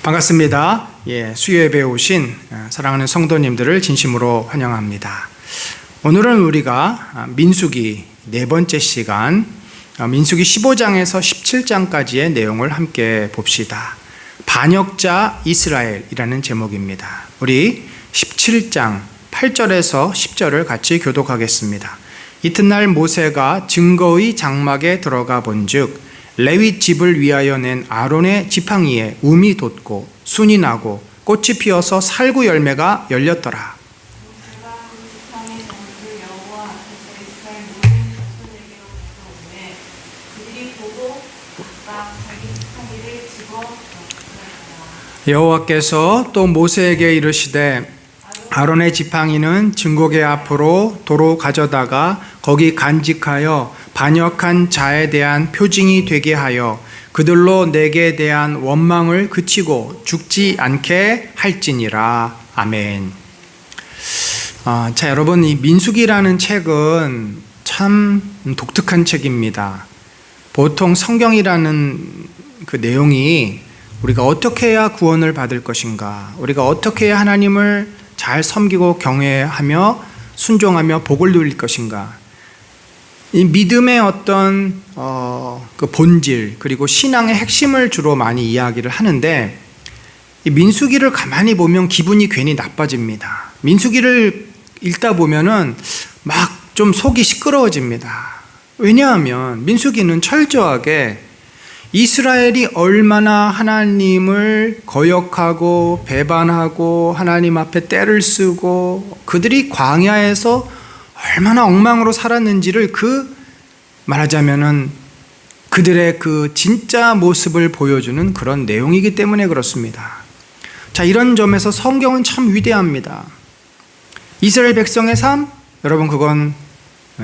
반갑습니다. 수요예배에 오신 사랑하는 성도님들을 진심으로 환영합니다. 오늘은 우리가 민수기 네 번째 시간, 민수기 15장에서 17장까지의 내용을 함께 봅시다. 반역자 이스라엘이라는 제목입니다. 우리 17장 8절에서 10절을 같이 교독하겠습니다. 이튿날 모세가 증거의 장막에 들어가 본즉 레위 집을 위하여 낸 아론의 지팡이에 움이 돋고 순이 나고 꽃이 피어서 살구 열매가 열렸더라. 여호와께서 또 모세에게 이르시되 아론의 지팡이는 증거궤 앞으로 도로 가져다가 거기 간직하여 반역한 자에 대한 표징이 되게 하여 그들로 내게 대한 원망을 그치고 죽지 않게 할지니라. 아멘. 자, 여러분, 이 민수기라는 책은 참 독특한 책입니다. 보통 성경이라는 그 내용이 우리가 어떻게 해야 구원을 받을 것인가, 우리가 어떻게 해야 하나님을 잘 섬기고 경외하며 순종하며 복을 누릴 것인가, 이 믿음의 어떤 그 본질 그리고 신앙의 핵심을 주로 많이 이야기를 하는데, 이 민수기를 가만히 보면 기분이 괜히 나빠집니다. 민수기를 읽다 보면은 막 좀 속이 시끄러워집니다. 왜냐하면 민수기는 철저하게 이스라엘이 얼마나 하나님을 거역하고 배반하고 하나님 앞에 떼를 쓰고 그들이 광야에서 얼마나 엉망으로 살았는지를 말하자면은 그들의 그 진짜 모습을 보여주는 그런 내용이기 때문에 그렇습니다. 자, 이런 점에서 성경은 참 위대합니다. 이스라엘 백성의 삶, 여러분, 그건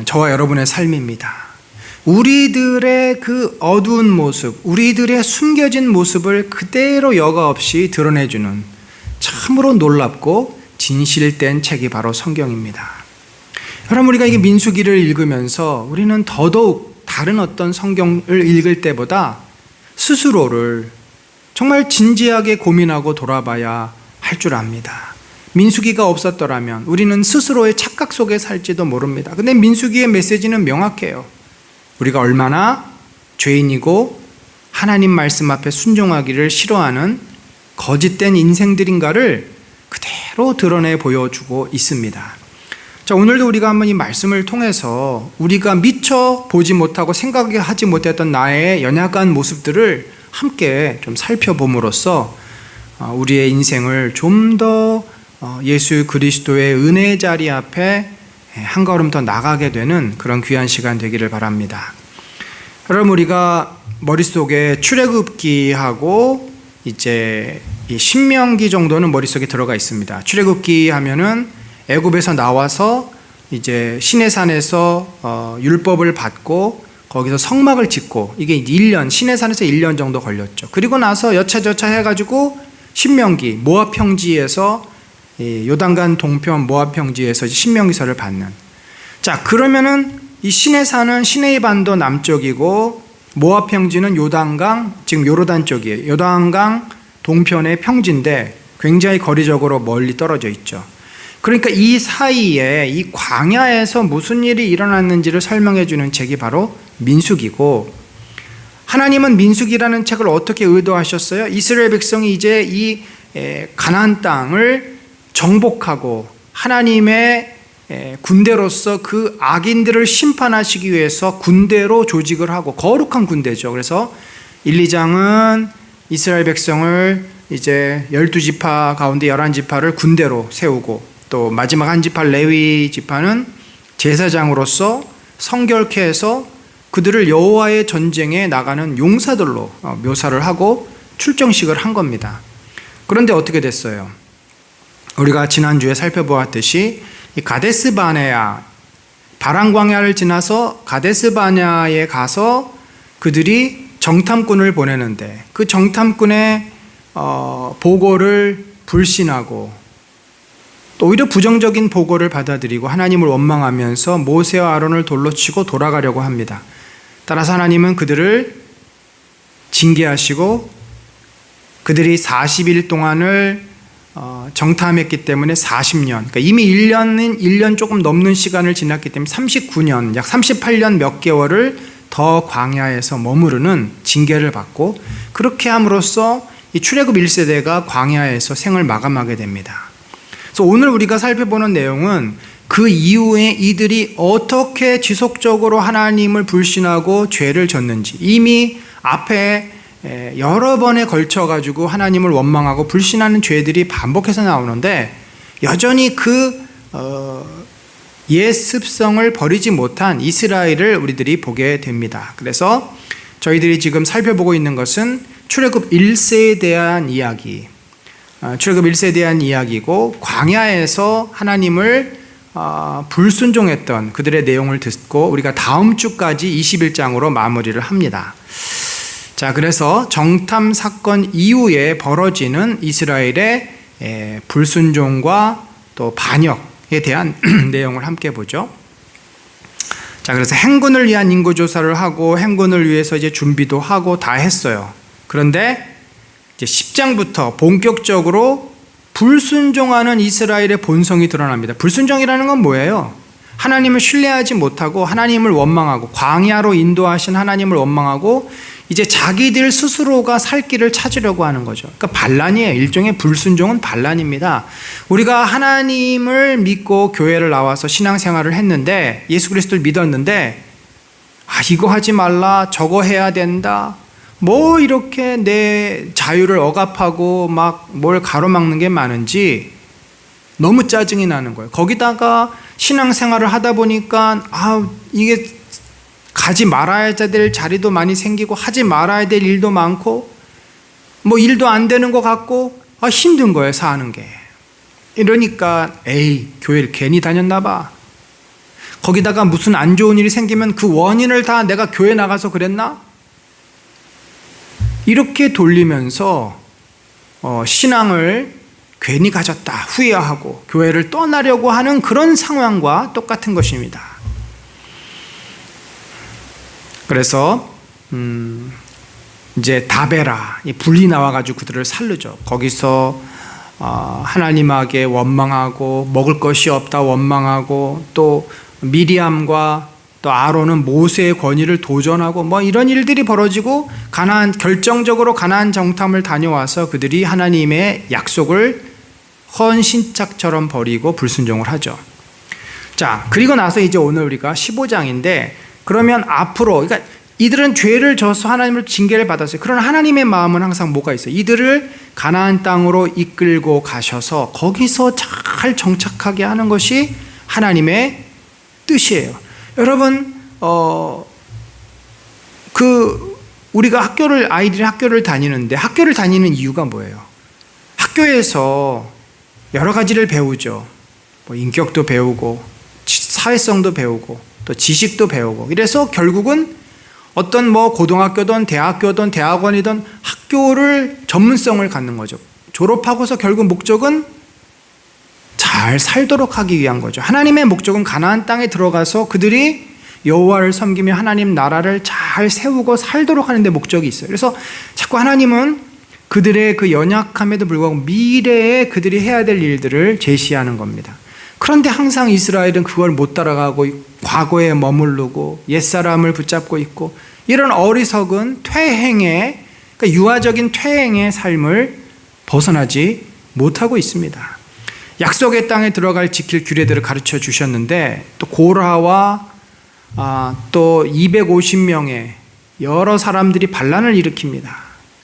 저와 여러분의 삶입니다. 우리들의 그 어두운 모습, 우리들의 숨겨진 모습을 그대로 여과 없이 드러내주는 참으로 놀랍고 진실된 책이 바로 성경입니다. 여러분, 우리가 이 민수기를 읽으면서 우리는 더더욱 다른 어떤 성경을 읽을 때보다 스스로를 정말 진지하게 고민하고 돌아봐야 할 줄 압니다. 민수기가 없었더라면 우리는 스스로의 착각 속에 살지도 모릅니다. 근데 민수기의 메시지는 명확해요. 우리가 얼마나 죄인이고 하나님 말씀 앞에 순종하기를 싫어하는 거짓된 인생들인가를 그대로 드러내 보여주고 있습니다. 자, 오늘도 우리가 한번 이 말씀을 통해서 우리가 미처 보지 못하고 생각하지 못했던 나의 연약한 모습들을 함께 좀 살펴봄으로써 우리의 인생을 좀 더 예수 그리스도의 은혜의 자리 앞에 한 걸음 더 나가게 되는 그런 귀한 시간 되기를 바랍니다. 여러분, 우리가 머릿속에 출애굽기하고 이제 이 신명기 정도는 머릿속에 들어가 있습니다. 출애굽기 하면은 애굽에서 나와서 이제 시내산에서 율법을 받고 거기서 성막을 짓고, 이게 1년, 시내산에서 1년 정도 걸렸죠. 그리고 나서 여차저차 해가지고 신명기, 모압 평지에서 요단강 동편 모압 평지에서 신명기서를 받는. 자, 그러면은 이 시내산은 시내이 반도 남쪽이고 모압 평지는 요단강, 지금 요르단 쪽이에요. 요단강 동편의 평지인데 굉장히 거리적으로 멀리 떨어져 있죠. 그러니까 이 사이에 이 광야에서 무슨 일이 일어났는지를 설명해 주는 책이 바로 민수기고, 하나님은 민수기라는 책을 어떻게 의도하셨어요? 이스라엘 백성이 이제 이 가나안 땅을 정복하고 하나님의 군대로서 그 악인들을 심판하시기 위해서 군대로 조직을 하고, 거룩한 군대죠. 그래서 1, 2장은 이스라엘 백성을 이제 12지파 가운데 11지파를 군대로 세우고, 또 마지막 한 지파 레위 지파는 제사장으로서 성결케 해서 그들을 여호와의 전쟁에 나가는 용사들로 묘사를 하고 출정식을 한 겁니다. 그런데 어떻게 됐어요? 우리가 지난주에 살펴보았듯이 이 가데스 바네아, 바란 광야를 지나서 가데스 바네아에 가서 그들이 정탐꾼을 보내는데, 그 정탐꾼의 보고를 불신하고 또 오히려 부정적인 보고를 받아들이고 하나님을 원망하면서 모세와 아론을 돌로 치고 돌아가려고 합니다. 따라서 하나님은 그들을 징계하시고 그들이 40일 동안을 정탐했기 때문에 40년, 그러니까 이미 1년 조금 넘는 시간을 지났기 때문에 39년, 약 38년 몇 개월을 더 광야에서 머무르는 징계를 받고, 그렇게 함으로써 이 출애굽 1세대가 광야에서 생을 마감하게 됩니다. 그래서 오늘 우리가 살펴보는 내용은 그 이후에 이들이 어떻게 지속적으로 하나님을 불신하고 죄를 졌는지, 이미 앞에 여러 번에 걸쳐 가지고 하나님을 원망하고 불신하는 죄들이 반복해서 나오는데 여전히 그 옛 습성을 버리지 못한 이스라엘을 우리들이 보게 됩니다. 그래서 저희들이 지금 살펴보고 있는 것은 출애굽 1세에 대한 이야기, 출애굽 1세에 대한 이야기고, 광야에서 하나님을 불순종했던 그들의 내용을 듣고 우리가 다음 주까지 21장으로 마무리를 합니다. 자, 그래서 정탐 사건 이후에 벌어지는 이스라엘의 불순종과 또 반역에 대한 내용을 함께 보죠. 자, 그래서 행군을 위한 인구조사를 하고 행군을 위해서 이제 준비도 하고 다 했어요. 그런데 이제 10장부터 본격적으로 불순종하는 이스라엘의 본성이 드러납니다. 불순종이라는 건 뭐예요? 하나님을 신뢰하지 못하고 하나님을 원망하고, 광야로 인도하신 하나님을 원망하고 이제 자기들 스스로가 살 길을 찾으려고 하는 거죠. 그러니까 반란이에요. 일종의 불순종은 반란입니다. 우리가 하나님을 믿고 교회를 나와서 신앙생활을 했는데, 예수 그리스도를 믿었는데, 이거 하지 말라, 저거 해야 된다, 뭐 이렇게 내 자유를 억압하고 막 뭘 가로막는 게 많은지 너무 짜증이 나는 거예요. 거기다가 신앙생활을 하다 보니까 이게 가지 말아야 될 자리도 많이 생기고 하지 말아야 될 일도 많고 뭐 일도 안 되는 것 같고 힘든 거예요, 사는 게. 이러니까 교회를 괜히 다녔나 봐. 거기다가 무슨 안 좋은 일이 생기면 그 원인을 다 내가 교회 나가서 그랬나? 이렇게 돌리면서 신앙을 괜히 가졌다 후회하고 교회를 떠나려고 하는 그런 상황과 똑같은 것입니다. 그래서 이제 다베라, 불이 나와가지고 그들을 살르죠. 거기서 하나님에게 원망하고 먹을 것이 없다 원망하고, 또 미리암과 또 아론은 모세의 권위를 도전하고 뭐 이런 일들이 벌어지고, 결정적으로 가나안 정탐을 다녀와서 그들이 하나님의 약속을 헌신짝처럼 버리고 불순종을 하죠. 자, 그리고 나서 이제 오늘 우리가 15장인데, 그러면 앞으로, 그러니까 이들은 죄를 져서 하나님을 징계를 받았어요. 그러나 하나님의 마음은 항상 뭐가 있어요? 이들을 가나안 땅으로 이끌고 가셔서 거기서 잘 정착하게 하는 것이 하나님의 뜻이에요. 여러분, 우리가 아이들이 학교를 다니는데, 학교를 다니는 이유가 뭐예요? 학교에서 여러 가지를 배우죠. 뭐 인격도 배우고, 사회성도 배우고, 또 지식도 배우고. 이래서 결국은 어떤 고등학교든 대학교든 대학원이든 학교를 전문성을 갖는 거죠. 졸업하고서 결국 목적은 잘 살도록 하기 위한 거죠. 하나님의 목적은 가나안 땅에 들어가서 그들이 여호와를 섬기며 하나님 나라를 잘 세우고 살도록 하는 데 목적이 있어요. 그래서 자꾸 하나님은 그들의 그 연약함에도 불구하고 미래에 그들이 해야 될 일들을 제시하는 겁니다. 그런데 항상 이스라엘은 그걸 못 따라가고 과거에 머무르고 옛사람을 붙잡고 있고, 이런 어리석은 퇴행의, 그러니까 유아적인 퇴행의 삶을 벗어나지 못하고 있습니다. 약속의 땅에 들어갈 지킬 규례들을 가르쳐 주셨는데, 또 고라와 또 250명의 여러 사람들이 반란을 일으킵니다.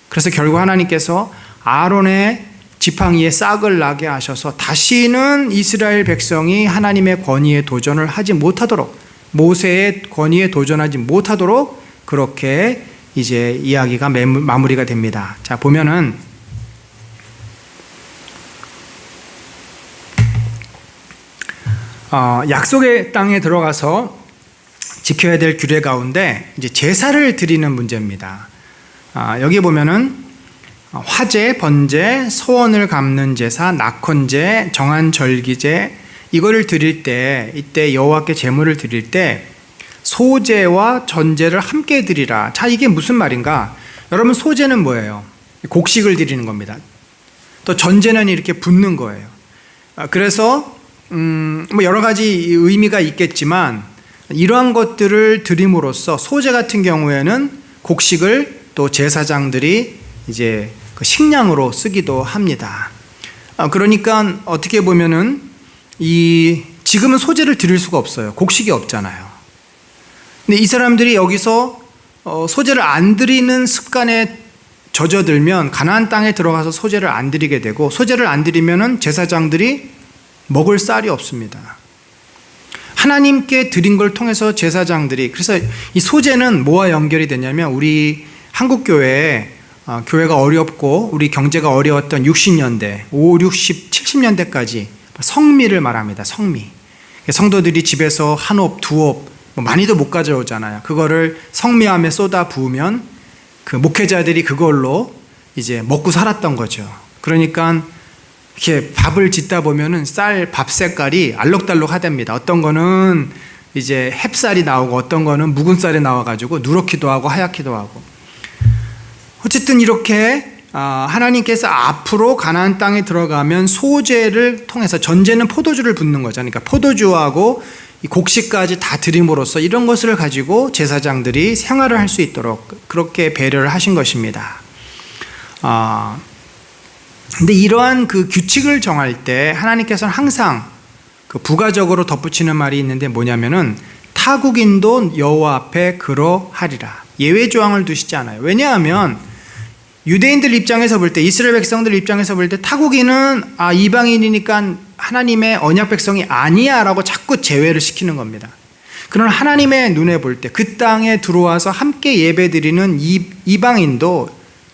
그래서 결국 하나님께서 아론의 지팡이에 싹을 나게 하셔서 다시는 이스라엘 백성이 하나님의 권위에 도전을 하지 못하도록, 모세의 권위에 도전하지 못하도록 그렇게 이제 이야기가 마무리가 됩니다. 자, 보면은 약속의 땅에 들어가서 지켜야 될 규례 가운데 이제 제사를 드리는 문제입니다. 여기 보면은 화제, 번제, 소원을 갚는 제사, 낙헌제, 정한 절기제, 이거를 드릴 때, 이때 여호와께 제물을 드릴 때 소제와 전제를 함께 드리라. 자, 이게 무슨 말인가? 여러분, 소제는 뭐예요? 곡식을 드리는 겁니다. 또 전제는 이렇게 붓는 거예요. 그래서 뭐 여러 가지 의미가 있겠지만 이러한 것들을 드림으로써 소제 같은 경우에는 곡식을 또 제사장들이 이제 그 식량으로 쓰기도 합니다. 그러니까 어떻게 보면은 지금은 소제를 드릴 수가 없어요. 곡식이 없잖아요. 근데 이 사람들이 여기서 소제를 안 드리는 습관에 젖어들면 가나안 땅에 들어가서 소제를 안 드리게 되고, 소제를 안 드리면은 제사장들이 먹을 쌀이 없습니다. 하나님께 드린 걸 통해서 제사장들이, 그래서 이 소제는 뭐와 연결이 되냐면 우리 한국 교회가 어렵고 우리 경제가 어려웠던 60년대, 5, 60, 70년대까지 성미를 말합니다. 성미. 성도들이 집에서 한 옵, 두 옵, 많이도 못 가져오잖아요. 그거를 성미함에 쏟아 부으면 그 목회자들이 그걸로 이제 먹고 살았던 거죠. 그러니까 이렇게 밥을 짓다 보면은 밥 색깔이 알록달록하답니다. 어떤 거는 이제 햅쌀이 나오고 어떤 거는 묵은 쌀이 나와가지고 누렇기도 하고 하얗기도 하고. 어쨌든 이렇게 하나님께서 앞으로 가나안 땅에 들어가면 소제를 통해서, 전제는 포도주를 붓는 거죠. 그러니까 포도주하고 이 곡식까지 다 드림으로써 이런 것을 가지고 제사장들이 생활을 할 수 있도록 그렇게 배려를 하신 것입니다. 근데 이러한 그 규칙을 정할 때 하나님께서는 항상 그 부가적으로 덧붙이는 말이 있는데 뭐냐면은 타국인도 여호와 앞에 그러하리라. 예외 조항을 두시지 않아요. 왜냐하면 유대인들 입장에서 볼 때, 이스라엘 백성들 입장에서 볼 때 타국인은 이방인이니까 하나님의 언약 백성이 아니야 라고 자꾸 제외를 시키는 겁니다. 그러나 하나님의 눈에 볼 때 그 땅에 들어와서 함께 예배드리는 이방인도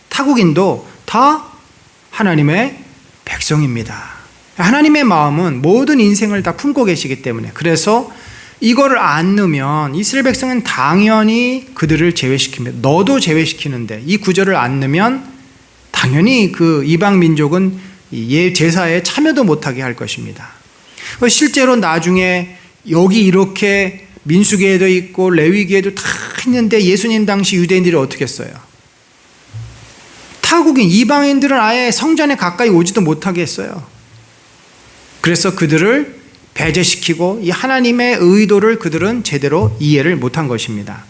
타국인도 다 하나님의 백성입니다. 하나님의 마음은 모든 인생을 다 품고 계시기 때문에, 그래서 이거를 안 넣으면 이스라엘 백성은 당연히 그들을 제외시킵니다. 너도 제외시키는데 이 구절을 안 넣으면 당연히 그 이방 민족은 제사에 참여도 못하게 할 것입니다. 실제로 나중에 여기 이렇게 민수기에도 있고 레위기에도 다 있는데 예수님 당시 유대인들이 어떻게 했어요? 타국인 이방인들은 아예 성전에 가까이 오지도 못하게 했어요. 그래서 그들을 배제시키고 이 하나님의 의도를 그들은 제대로 이해를 못한 것입니다.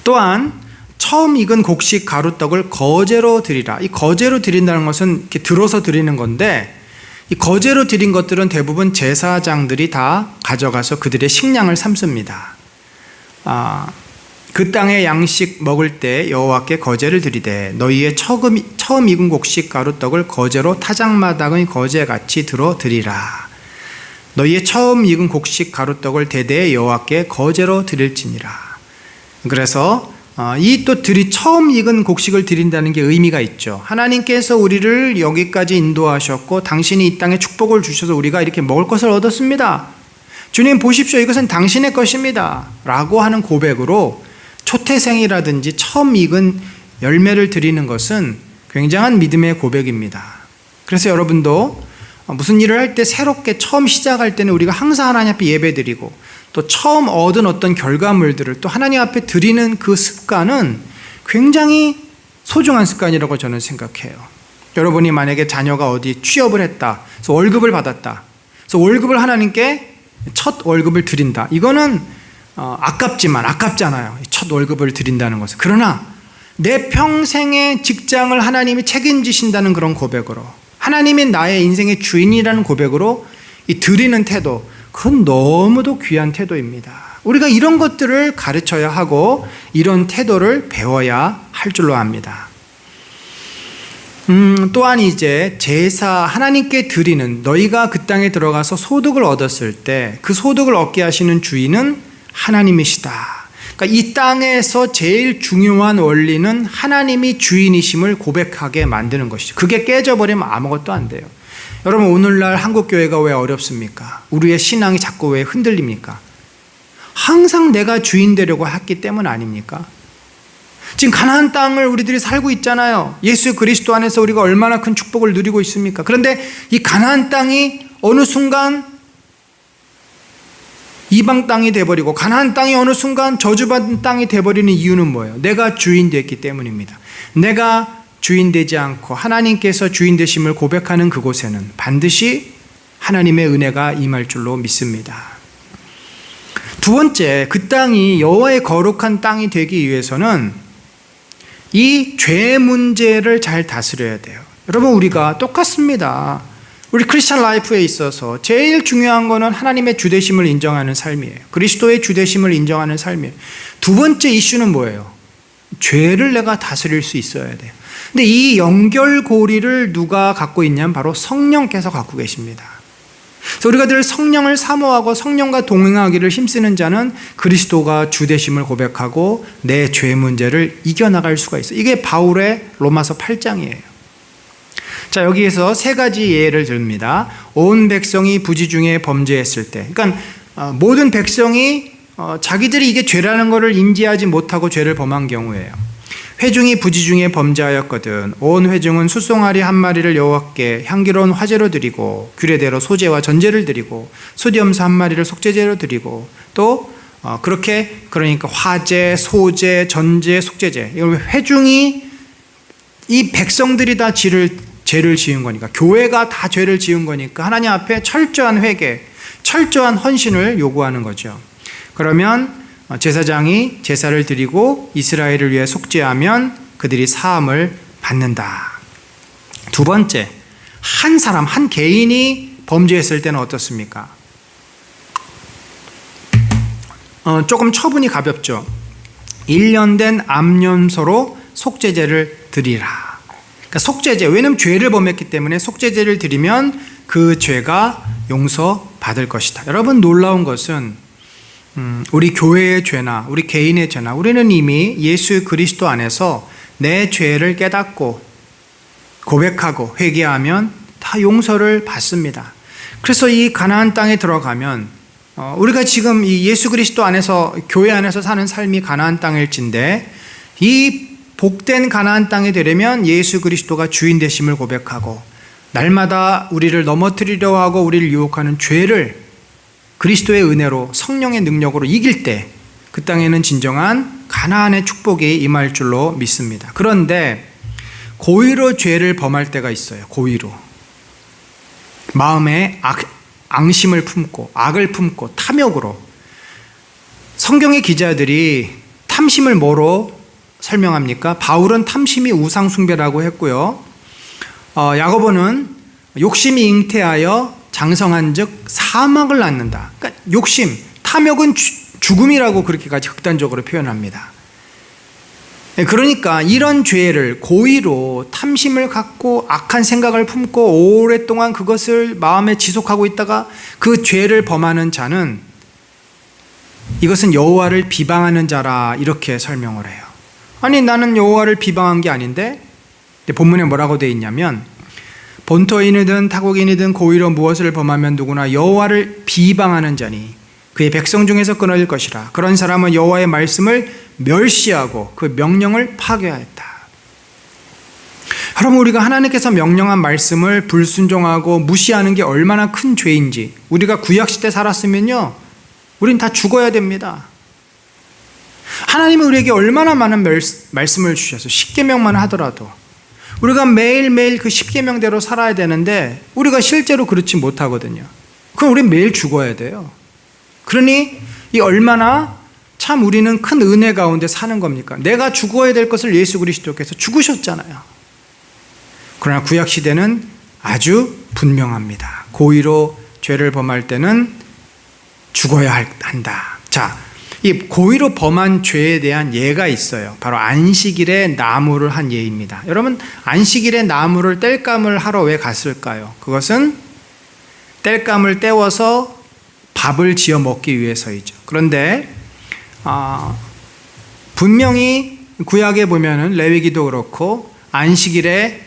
또한 처음 익은 곡식 가루떡을 거제로 드리라. 이 거제로 드린다는 것은 이렇게 들어서 드리는 건데, 이 거제로 드린 것들은 대부분 제사장들이 다 가져가서 그들의 식량을 삼습니다. 그 땅의 양식 먹을 때 여호와께 거제를 드리되 너희의 처음 익은 곡식 가루떡을 거제로 타작마당의 거제같이 들어 드리라. 너희의 처음 익은 곡식 가루떡을 대대에 여호와께 거제로 드릴지니라. 그래서 이 또 처음 익은 곡식을 드린다는 게 의미가 있죠. 하나님께서 우리를 여기까지 인도하셨고 당신이 이 땅에 축복을 주셔서 우리가 이렇게 먹을 것을 얻었습니다. 주님 보십시오, 이것은 당신의 것입니다 라고 하는 고백으로 초태생이라든지 처음 익은 열매를 드리는 것은 굉장한 믿음의 고백입니다. 그래서 여러분도 무슨 일을 할 때 새롭게 처음 시작할 때는 우리가 항상 하나님 앞에 예배드리고 또 처음 얻은 어떤 결과물들을 또 하나님 앞에 드리는 그 습관은 굉장히 소중한 습관이라고 저는 생각해요. 여러분이 만약에 자녀가 어디 취업을 했다, 그래서 월급을 받았다, 그래서 월급을 하나님께 첫 월급을 드린다, 이거는 아깝잖아요. 첫 월급을 드린다는 것은. 그러나 내 평생의 직장을 하나님이 책임지신다는 그런 고백으로, 하나님이 나의 인생의 주인이라는 고백으로 이 드리는 태도, 그건 너무도 귀한 태도입니다. 우리가 이런 것들을 가르쳐야 하고 이런 태도를 배워야 할 줄로 압니다. 또한 이제 제사, 하나님께 드리는, 너희가 그 땅에 들어가서 소득을 얻었을 때 그 소득을 얻게 하시는 주인은 하나님이시다. 그러니까 이 땅에서 제일 중요한 원리는 하나님이 주인이심을 고백하게 만드는 것이죠. 그게 깨져버리면 아무것도 안 돼요. 여러분, 오늘날 한국교회가 왜 어렵습니까? 우리의 신앙이 자꾸 왜 흔들립니까? 항상 내가 주인 되려고 했기 때문 아닙니까? 지금 가나안 땅을 우리들이 살고 있잖아요. 예수 그리스도 안에서 우리가 얼마나 큰 축복을 누리고 있습니까? 그런데 이 가나안 땅이 어느 순간 이방 땅이 돼버리고 가나안 땅이 어느 순간 저주받은 땅이 돼버리는 이유는 뭐예요? 내가 주인 됐기 때문입니다. 내가 주인 되지 않고 하나님께서 주인 되심을 고백하는 그곳에는 반드시 하나님의 은혜가 임할 줄로 믿습니다. 두 번째, 그 땅이 여호와의 거룩한 땅이 되기 위해서는 이 죄 문제를 잘 다스려야 돼요. 여러분, 우리가 똑같습니다. 우리 크리스찬 라이프에 있어서 제일 중요한 거는 하나님의 주되심을 인정하는 삶이에요. 그리스도의 주되심을 인정하는 삶이에요. 두 번째 이슈는 뭐예요? 죄를 내가 다스릴 수 있어야 돼요. 근데 이 연결고리를 누가 갖고 있냐면 바로 성령께서 갖고 계십니다. 그래서 우리가 늘 성령을 사모하고 성령과 동행하기를 힘쓰는 자는 그리스도가 주되심을 고백하고 내 죄 문제를 이겨나갈 수가 있어요. 이게 바울의 로마서 8장이에요. 자, 여기에서 세 가지 예를 듭니다. 온 백성이 부지 중에 범죄했을 때, 그러니까 모든 백성이 자기들이 이게 죄라는 것을 인지하지 못하고 죄를 범한 경우예요. 회중이 부지 중에 범죄하였거든 온 회중은 수송아리 한 마리를 여호와께 향기로운 화제로 드리고 규례대로 소제와 전제를 드리고 소디엄소 한 마리를 속죄제로 드리고 또 그러니까 화제, 소제, 전제, 속죄제, 회중이 이 백성들이 다 죄를 지은 거니까, 교회가 다 죄를 지은 거니까 하나님 앞에 철저한 회개, 철저한 헌신을 요구하는 거죠. 그러면 제사장이 제사를 드리고 이스라엘을 위해 속죄하면 그들이 사함을 받는다. 두 번째, 한 사람, 한 개인이 범죄했을 때는 어떻습니까? 조금 처분이 가볍죠. 1년 된 암염소로 속죄제를 드리라. 그러니까 속죄제, 왜냐하면 죄를 범했기 때문에 속죄제를 드리면 그 죄가 용서받을 것이다. 여러분, 놀라운 것은 우리 교회의 죄나 우리 개인의 죄나 우리는 이미 예수 그리스도 안에서 내 죄를 깨닫고 고백하고 회개하면 다 용서를 받습니다. 그래서 이 가나안 땅에 들어가면 우리가 지금 이 예수 그리스도 안에서, 교회 안에서 사는 삶이 가나안 땅일진데, 이 복된 가나안 땅에 되려면 예수 그리스도가 주인 되심을 고백하고 날마다 우리를 넘어뜨리려 하고 우리를 유혹하는 죄를 그리스도의 은혜로 성령의 능력으로 이길 때 그 땅에는 진정한 가나안의 축복이 임할 줄로 믿습니다. 그런데 고의로 죄를 범할 때가 있어요. 고의로 마음에 앙심을 품고 악을 품고 탐욕으로. 성경의 기자들이 탐심을 뭐로 설명합니까? 바울은 탐심이 우상숭배라고 했고요, 야고보는 욕심이 잉태하여 장성한즉 사망을 낳는다. 그러니까 욕심, 탐욕은 죽음이라고 그렇게까지 극단적으로 표현합니다. 그러니까 이런 죄를 고의로 탐심을 갖고 악한 생각을 품고 오랫동안 그것을 마음에 지속하고 있다가 그 죄를 범하는 자는 이것은 여호와를 비방하는 자라, 이렇게 설명을 해요. 아니, 나는 여호와를 비방한 게 아닌데? 본문에 뭐라고 되어 있냐면, 본토인이든 타국인이든 고의로 무엇을 범하면 누구나 여호와를 비방하는 자니 그의 백성 중에서 끊어질 것이라. 그런 사람은 여호와의 말씀을 멸시하고 그 명령을 파괴하였다. 여러분, 우리가 하나님께서 명령한 말씀을 불순종하고 무시하는 게 얼마나 큰 죄인지, 우리가 구약시대 살았으면요, 우린 다 죽어야 됩니다. 하나님은 우리에게 얼마나 많은 말씀을 주셔서 십계명만 하더라도 우리가 매일매일 그 십계명대로 살아야 되는데 우리가 실제로 그렇지 못하거든요. 그럼 우린 매일 죽어야 돼요. 그러니 이 얼마나 참 우리는 큰 은혜 가운데 사는 겁니까? 내가 죽어야 될 것을 예수 그리스도께서 죽으셨잖아요. 그러나 구약시대는 아주 분명합니다. 고의로 죄를 범할 때는 죽어야 한다. 자, 이 고의로 범한 죄에 대한 예가 있어요. 바로 안식일에 나무를 한 예입니다. 여러분, 안식일에 나무를 땔감을 하러 왜 갔을까요? 그것은 땔감을 떼워서 밥을 지어 먹기 위해서이죠. 그런데 분명히 구약에 보면은 레위기도 그렇고 안식일에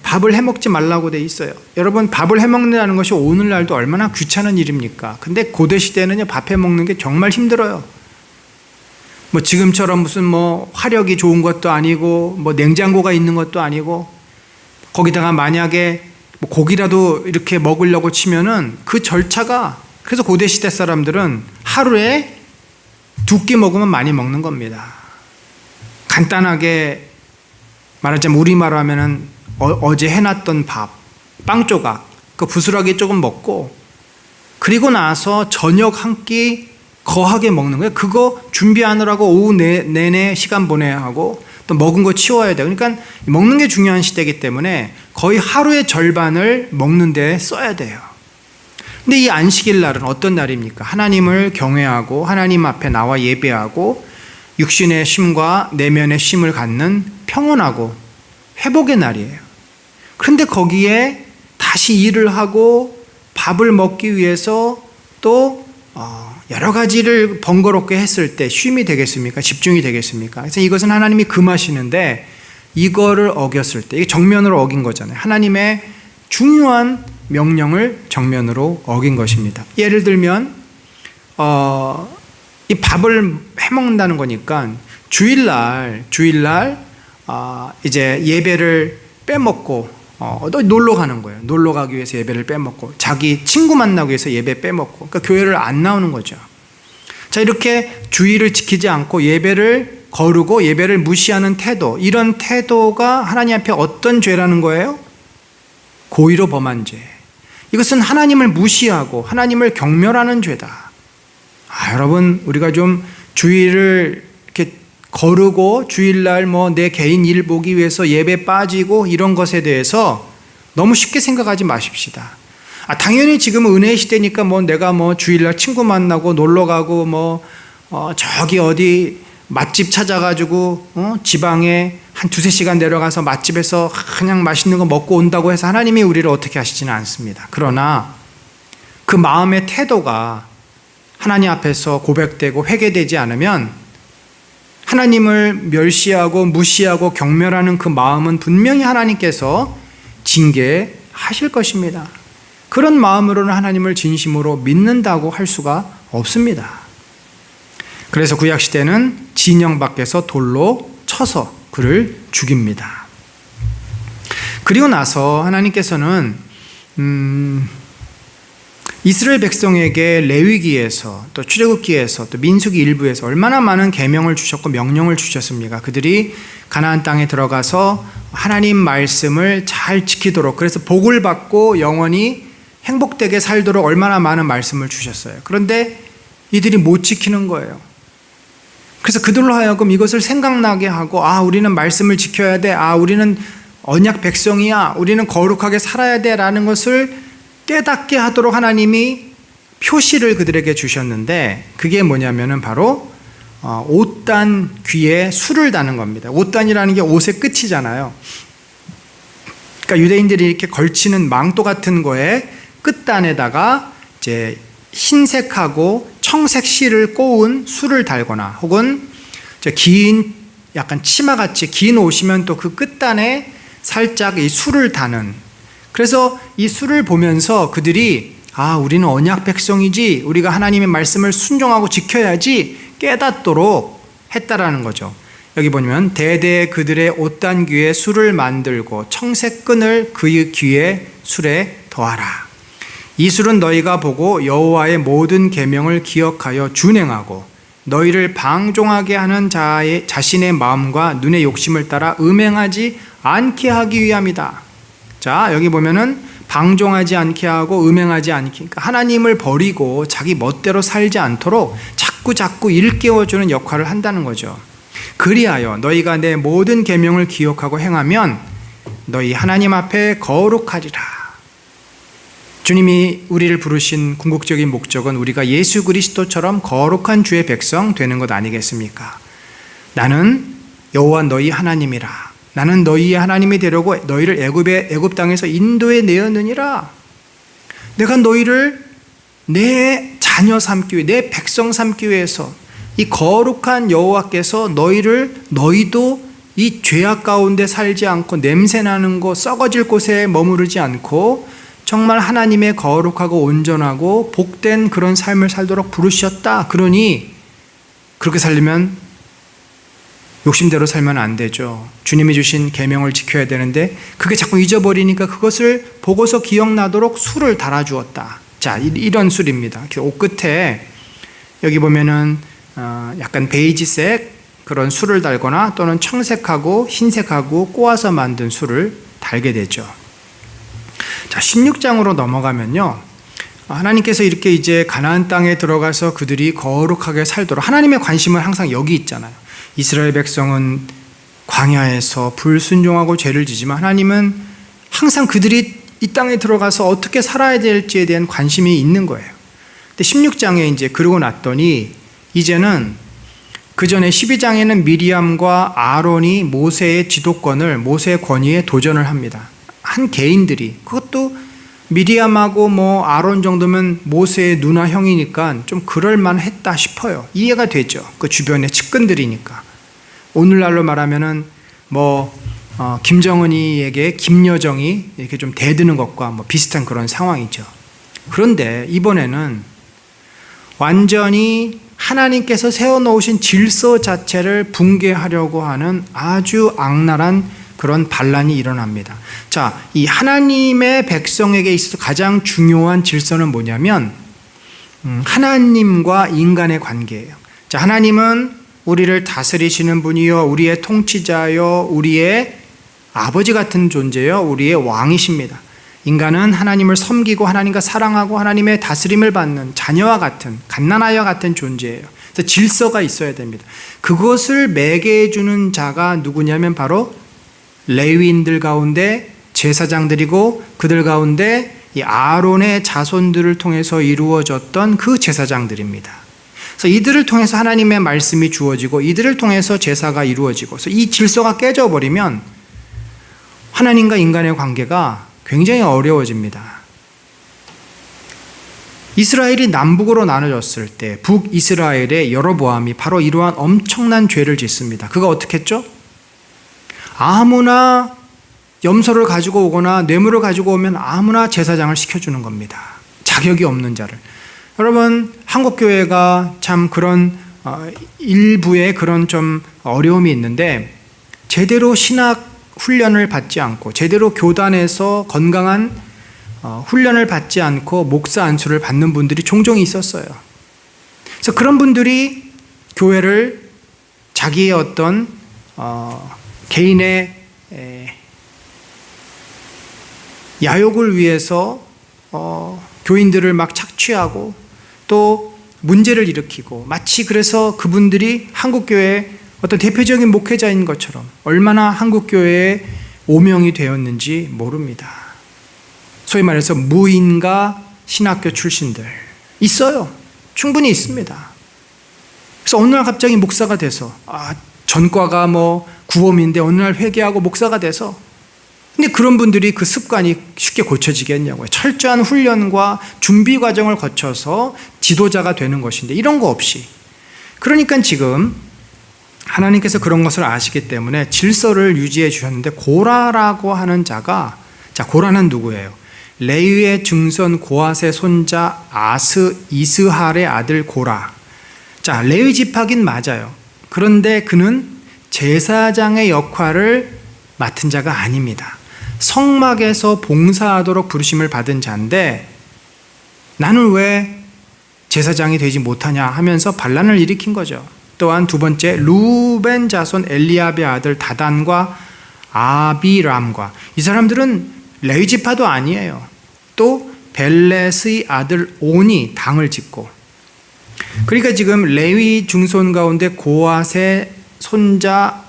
밥을 해먹지 말라고 돼 있어요. 여러분, 밥을 해먹는다는 것이 오늘날도 얼마나 귀찮은 일입니까? 근데 고대 시대는요, 밥 해먹는 게 정말 힘들어요. 뭐 지금처럼 무슨 화력이 좋은 것도 아니고 냉장고가 있는 것도 아니고, 거기다가 만약에 고기라도 이렇게 먹으려고 치면은 그 절차가, 그래서 고대 시대 사람들은 하루에 2끼 먹으면 많이 먹는 겁니다. 간단하게 말하자면 우리말로 하면은 어제 해놨던 밥, 빵 조각, 그 부스러기 조금 먹고 그리고 나서 저녁 한 끼 거하게 먹는 거예요. 그거 준비하느라고 오후 내내 시간 보내야 하고 또 먹은 거 치워야 돼요. 그러니까 먹는 게 중요한 시대이기 때문에 거의 하루의 절반을 먹는 데 써야 돼요. 근데 이 안식일 날은 어떤 날입니까? 하나님을 경외하고 하나님 앞에 나와 예배하고 육신의 쉼과 내면의 쉼을 갖는 평온하고 회복의 날이에요. 그런데 거기에 다시 일을 하고 밥을 먹기 위해서 또 여러 가지를 번거롭게 했을 때 쉼이 되겠습니까? 집중이 되겠습니까? 그래서 이것은 하나님이 금하시는데 이거를 어겼을 때 이게 정면으로 어긴 거잖아요. 하나님의 중요한 명령을 정면으로 어긴 것입니다. 예를 들면 이 밥을 해먹는다는 거니까 주일날 이제 예배를 빼먹고 놀러 가는 거예요. 놀러 가기 위해서 예배를 빼먹고 자기 친구 만나기 위해서 예배 빼먹고 그러니까 교회를 안 나오는 거죠. 자, 이렇게 주의를 지키지 않고 예배를 거르고 예배를 무시하는 태도, 이런 태도가 하나님 앞에 어떤 죄라는 거예요? 고의로 범한 죄. 이것은 하나님을 무시하고 하나님을 경멸하는 죄다. 여러분, 우리가 좀 주의를 이렇게 거르고 주일날 내 개인 일 보기 위해서 예배 빠지고 이런 것에 대해서 너무 쉽게 생각하지 마십시다. 당연히 지금은 은혜의 시대니까 내가 주일날 친구 만나고 놀러 가고 저기 어디 맛집 찾아가지고 지방에 한 2-3시간 내려가서 맛집에서 그냥 맛있는 거 먹고 온다고 해서 하나님이 우리를 어떻게 하시지는 않습니다. 그러나 그 마음의 태도가 하나님 앞에서 고백되고 회개되지 않으면 하나님을 멸시하고 무시하고 경멸하는 그 마음은 분명히 하나님께서 징계하실 것입니다. 그런 마음으로는 하나님을 진심으로 믿는다고 할 수가 없습니다. 그래서 구약시대는 진영 밖에서 돌로 쳐서 그를 죽입니다. 그리고 나서 하나님께서는 이스라엘 백성에게 레위기에서 또 출애굽기에서 또 민수기 일부에서 얼마나 많은 계명을 주셨고 명령을 주셨습니까? 그들이 가나안 땅에 들어가서 하나님 말씀을 잘 지키도록, 그래서 복을 받고 영원히 행복되게 살도록 얼마나 많은 말씀을 주셨어요. 그런데 이들이 못 지키는 거예요. 그래서 그들로 하여금 이것을 생각나게 하고, 우리는 말씀을 지켜야 돼, 우리는 언약 백성이야, 우리는 거룩하게 살아야 돼 라는 것을 깨닫게 하도록 하나님이 표시를 그들에게 주셨는데, 그게 뭐냐면은 바로 옷단 귀에 술을 다는 겁니다. 옷단이라는 게 옷의 끝이잖아요. 그러니까 유대인들이 이렇게 걸치는 망토 같은 거에 끝단에다가 이제 흰색하고 청색 실을 꼬은 술을 달거나, 혹은 긴 약간 치마같이 긴 옷이면 또 그 끝단에 살짝 이 술을 다는, 그래서 이 술을 보면서 그들이 우리는 언약 백성이지, 우리가 하나님의 말씀을 순종하고 지켜야지 깨닫도록 했다라는 거죠. 여기 보면 대대 그들의 옷단 귀에 술을 만들고 청색 끈을 그의 귀에 술에 더하라. 이 술은 너희가 보고 여호와의 모든 계명을 기억하여 준행하고 너희를 방종하게 하는 자신의 마음과 눈의 욕심을 따라 음행하지 않게 하기 위함이다. 자, 여기 보면은 방종하지 않게 하고 음행하지 않게, 그러니까 하나님을 버리고 자기 멋대로 살지 않도록 자꾸 일깨워주는 역할을 한다는 거죠. 그리하여 너희가 내 모든 계명을 기억하고 행하면 너희 하나님 앞에 거룩하리라. 주님이 우리를 부르신 궁극적인 목적은 우리가 예수 그리스도처럼 거룩한 주의 백성 되는 것 아니겠습니까? 나는 여호와 너희 하나님이라. 나는 너희의 하나님이 되려고 너희를 애굽 땅에서 인도해 내었느니라. 내가 너희를 내 자녀 삼기 위해, 내 백성 삼기 위해서 이 거룩한 여호와께서 너희도 이 죄악 가운데 살지 않고 냄새나는 곳, 썩어질 곳에 머무르지 않고 정말 하나님의 거룩하고 온전하고 복된 그런 삶을 살도록 부르셨다. 그러니 그렇게 살려면 욕심대로 살면 안 되죠. 주님이 주신 계명을 지켜야 되는데 그게 자꾸 잊어버리니까 그것을 보고서 기억나도록 술을 달아주었다. 자, 이런 술입니다. 옷 끝에 여기 보면은 약간 베이지색 그런 술을 달거나 또는 청색하고 흰색하고 꼬아서 만든 술을 달게 되죠. 자, 16장으로 넘어가면요. 하나님께서 이렇게 이제 가나안 땅에 들어가서 그들이 거룩하게 살도록 하나님의 관심은 항상 여기 있잖아요. 이스라엘 백성은 광야에서 불순종하고 죄를 지지만 하나님은 항상 그들이 이 땅에 들어가서 어떻게 살아야 될지에 대한 관심이 있는 거예요. 근데 16장에 이제 그러고 났더니 이제는 그 전에 12장에는 미리암과 아론이 모세의 지도권을, 모세의 권위에 도전을 합니다. 한 개인들이, 그것도 미리암하고 아론 정도면 모세의 누나 형이니까 좀 그럴만했다 싶어요. 이해가 되죠. 그 주변의 측근들이니까. 오늘날로 말하면은 김정은이에게 김여정이 이렇게 좀 대드는 것과 비슷한 그런 상황이죠. 그런데 이번에는 완전히 하나님께서 세워놓으신 질서 자체를 붕괴하려고 하는 아주 악랄한 그런 반란이 일어납니다. 자, 이 하나님의 백성에게 있어서 가장 중요한 질서는 뭐냐면 하나님과 인간의 관계예요. 자, 하나님은 우리를 다스리시는 분이요, 우리의 통치자요, 우리의 아버지 같은 존재요, 우리의 왕이십니다. 인간은 하나님을 섬기고 하나님과 사랑하고 하나님의 다스림을 받는 자녀와 같은, 갓난아이와 같은 존재예요. 그래서 질서가 있어야 됩니다. 그것을 매개해 주는 자가 누구냐면 바로 레위인들 가운데 제사장들이고, 그들 가운데 이 아론의 자손들을 통해서 이루어졌던 그 제사장들입니다. 그래서 이들을 통해서 하나님의 말씀이 주어지고 이들을 통해서 제사가 이루어지고, 그래서 이 질서가 깨져버리면 하나님과 인간의 관계가 굉장히 어려워집니다. 이스라엘이 남북으로 나눠졌을 때 북이스라엘의 여로보암이 바로 이러한 엄청난 죄를 짓습니다. 그가 어떻게 했죠? 아무나 염소를 가지고 오거나 뇌물을 가지고 오면 아무나 제사장을 시켜주는 겁니다. 자격이 없는 자를. 여러분, 한국교회가 참 그런 일부의 그런 좀 어려움이 있는데, 제대로 신학 훈련을 받지 않고 제대로 교단에서 건강한 훈련을 받지 않고 목사 안수를 받는 분들이 종종 있었어요. 그래서 그런 분들이 교회를 자기의 어떤 개인의 야욕을 위해서 교인들을 막 착취하고 또 문제를 일으키고, 마치 그래서 그분들이 한국교회의 어떤 대표적인 목회자인 것처럼 얼마나 한국교회의 오명이 되었는지 모릅니다. 소위 말해서 무인가 신학교 출신들 있어요. 충분히 있습니다. 그래서 어느 날 갑자기 목사가 돼서 전과가 구범인데 어느 날 회개하고 목사가 돼서, 근데 그런 분들이 그 습관이 쉽게 고쳐지겠냐고요. 철저한 훈련과 준비 과정을 거쳐서 지도자가 되는 것인데 이런 거 없이, 그러니까 지금 하나님께서 그런 것을 아시기 때문에 질서를 유지해 주셨는데, 고라라고 하는 자가, 자, 고라는 누구예요? 레위의 증손 고앗의 손자 이스할의 아들 고라. 자, 레위 지파긴 맞아요. 그런데 그는 제사장의 역할을 맡은 자가 아닙니다. 성막에서 봉사하도록 부르심을 받은 자인데, 나는 왜 제사장이 되지 못하냐 하면서 반란을 일으킨 거죠. 또한 두 번째, 루벤 자손 엘리압의 아들 다단과 아비람과, 이 사람들은 레위 지파도 아니에요. 또 벨렛의 아들 온이 당을 짓고, 그러니까 지금 레위 증손 가운데 고앗의 증손자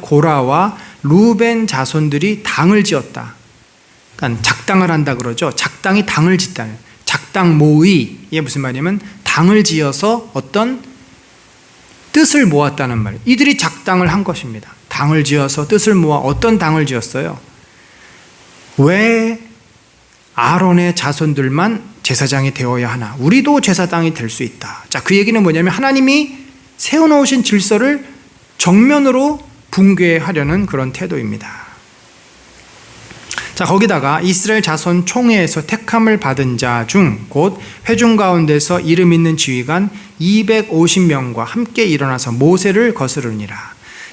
고라와 루벤 자손들이 당을 지었다. 그러니까 작당을 한다 그러죠. 작당이 당을 짓다는, 작당 모의, 이게 무슨 말이냐면 당을 지어서 어떤 뜻을 모았다는 말이에요. 이들이 작당을 한 것입니다. 당을 지어서 뜻을 모아 어떤 당을 지었어요? 왜 아론의 자손들만 제사장이 되어야 하나? 우리도 제사장이 될 수 있다. 자, 그 얘기는 뭐냐면 하나님이 세워놓으신 질서를 정면으로 붕괴하려는 그런 태도입니다. 자, 거기다가 이스라엘 자손 총회에서 택함을 받은 자 중 곧 회중 가운데서 이름 있는 지휘관 250명과 함께 일어나서 모세를 거스르니라.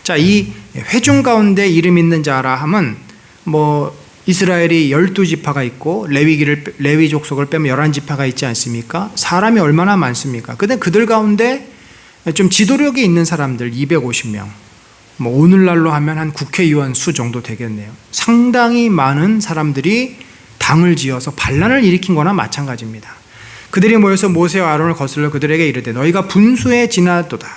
자, 이 회중 가운데 이름 있는 자라 함은 이스라엘이 12지파가 있고 레위 족속을 빼면 11지파가 있지 않습니까? 사람이 얼마나 많습니까? 근데 그들 가운데 좀 지도력이 있는 사람들 250명, 뭐 오늘날로 하면 한 국회의원 수 정도 되겠네요. 상당히 많은 사람들이 당을 지어서 반란을 일으킨 거나 마찬가지입니다. 그들이 모여서 모세와 아론을 거슬러 그들에게 이르되 너희가 분수에 지나도다.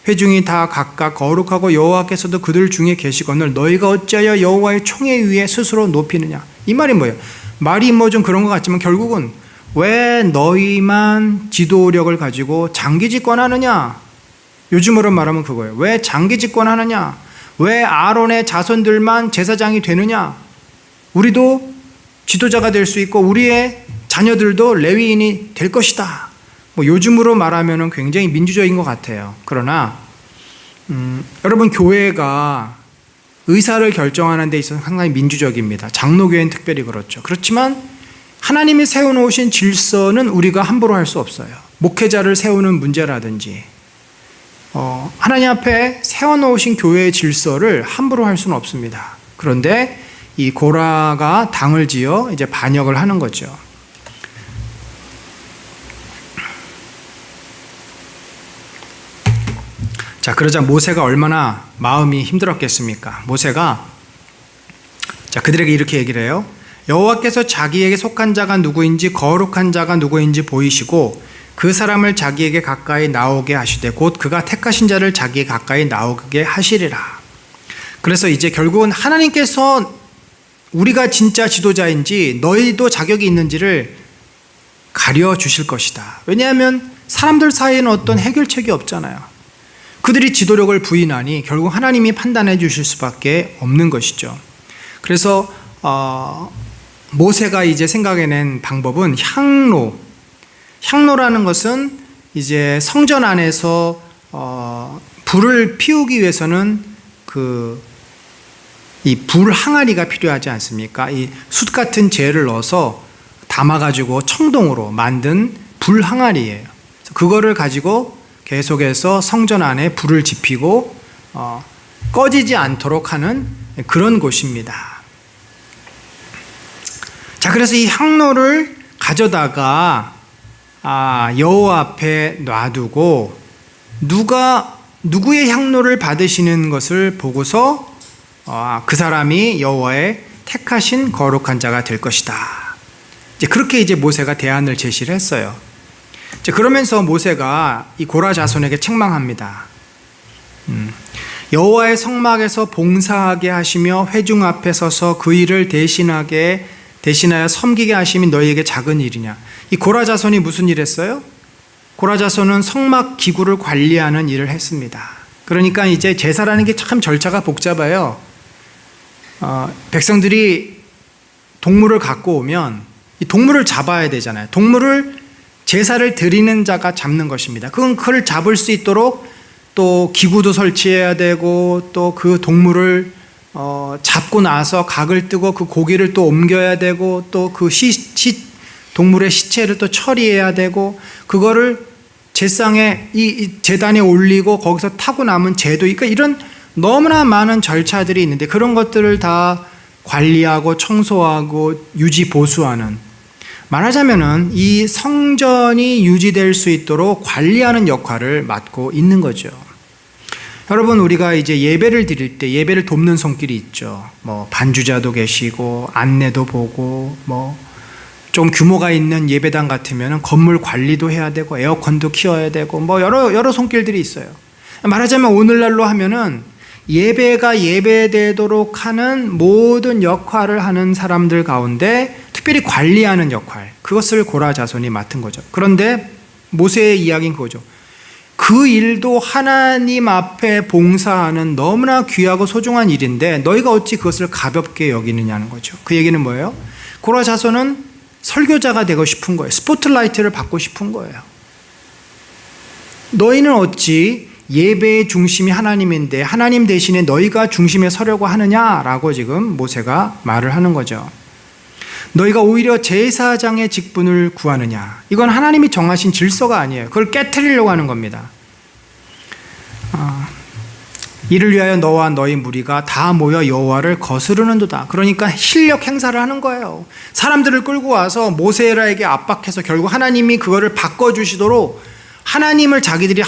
회중이 다 각각 거룩하고 여호와께서도 그들 중에 계시거늘 너희가 어찌하여 여호와의 총회 위에 스스로 높이느냐. 이 말이 뭐예요? 말이 뭐 좀 그런 것 같지만 결국은 왜 너희만 지도력을 가지고 장기 집권하느냐? 요즘으로 말하면 그거예요. 왜 장기 집권하느냐? 왜 아론의 자손들만 제사장이 되느냐? 우리도 지도자가 될 수 있고 우리의 자녀들도 레위인이 될 것이다. 뭐 요즘으로 말하면 굉장히 민주적인 것 같아요. 그러나 여러분, 교회가 의사를 결정하는 데 있어서 상당히 민주적입니다. 장로교회는 특별히 그렇죠. 그렇지만 하나님이 세워놓으신 질서는 우리가 함부로 할 수 없어요. 목회자를 세우는 문제라든지 하나님 앞에 세워놓으신 교회의 질서를 함부로 할 수는 없습니다. 그런데 이 고라가 당을 지어 이제 반역을 하는 거죠. 자, 그러자 모세가 얼마나 마음이 힘들었겠습니까? 모세가 그들에게 이렇게 얘기를 해요. 여호와께서 자기에게 속한 자가 누구인지 거룩한 자가 누구인지 보이시고 그 사람을 자기에게 가까이 나오게 하시되 곧 그가 택하신 자를 자기에게 가까이 나오게 하시리라. 그래서 이제 결국은 하나님께서 우리가 진짜 지도자인지 너희도 자격이 있는지를 가려주실 것이다. 왜냐하면 사람들 사이에는 어떤 해결책이 없잖아요. 그들이 지도력을 부인하니 결국 하나님이 판단해 주실 수밖에 없는 것이죠. 그래서 모세가 이제 생각해낸 방법은 향로라는 것은 이제 성전 안에서 불을 피우기 위해서는 이 불 항아리가 필요하지 않습니까? 이 숯 같은 재를 넣어서 담아가지고 청동으로 만든 불 항아리예요. 그거를 가지고 계속해서 성전 안에 불을 지피고 꺼지지 않도록 하는 그런 곳입니다. 자, 그래서 이 향로를 가져다가 여호와 앞에 놔두고 누구의 향로를 받으시는 것을 보고서 그 사람이 여호와의 택하신 거룩한 자가 될 것이다. 이제 그렇게 이제 모세가 대안을 제시를 했어요. 그러면서 모세가 이 고라 자손에게 책망합니다. 여호와의 성막에서 봉사하게 하시며 회중 앞에 서서 그 일을 대신하여 섬기게 하심이 너희에게 작은 일이냐. 이 고라 자손이 무슨 일을 했어요? 고라 자손은 성막 기구를 관리하는 일을 했습니다. 그러니까 이제 제사라는 게 참 절차가 복잡해요. 백성들이 동물을 갖고 오면 이 동물을 잡아야 되잖아요. 동물을 제사를 드리는 자가 잡는 것입니다. 그걸 잡을 수 있도록 또 기구도 설치해야 되고 또 그 동물을 잡고 나서 각을 뜨고 그 고기를 또 옮겨야 되고 또 그 동물의 시체를 또 처리해야 되고 그거를 제상에 이 제단에 올리고 거기서 타고 남은 제도, 그러니까 이런 너무나 많은 절차들이 있는데 그런 것들을 다 관리하고 청소하고 유지 보수하는, 말하자면은 이 성전이 유지될 수 있도록 관리하는 역할을 맡고 있는 거죠. 여러분, 우리가 이제 예배를 드릴 때 예배를 돕는 손길이 있죠. 뭐 반주자도 계시고 안내도 보고 뭐 좀 규모가 있는 예배당 같으면 건물 관리도 해야 되고 에어컨도 키워야 되고 뭐 여러 손길들이 있어요. 말하자면 오늘날로 하면은 예배가 예배되도록 하는 모든 역할을 하는 사람들 가운데 특별히 관리하는 역할, 그것을 고라 자손이 맡은 거죠. 그런데 모세의 이야기는 그거죠. 그 일도 하나님 앞에 봉사하는 너무나 귀하고 소중한 일인데 너희가 어찌 그것을 가볍게 여기느냐는 거죠. 그 얘기는 뭐예요? 고라 자손은 설교자가 되고 싶은 거예요. 스포트라이트를 받고 싶은 거예요. 너희는 어찌 예배의 중심이 하나님인데 하나님 대신에 너희가 중심에 서려고 하느냐라고 지금 모세가 말을 하는 거죠. 너희가 오히려 제사장의 직분을 구하느냐. 이건 하나님이 정하신 질서가 아니에요. 그걸 깨트리려고 하는 겁니다. 이를 위하여 너와 너희 무리가 다 모여 여호와를 거스르는도다. 그러니까 실력 행사를 하는 거예요. 사람들을 끌고 와서 모세라에게 압박해서 결국 하나님이 그거를 바꿔주시도록 하나님을 자기들이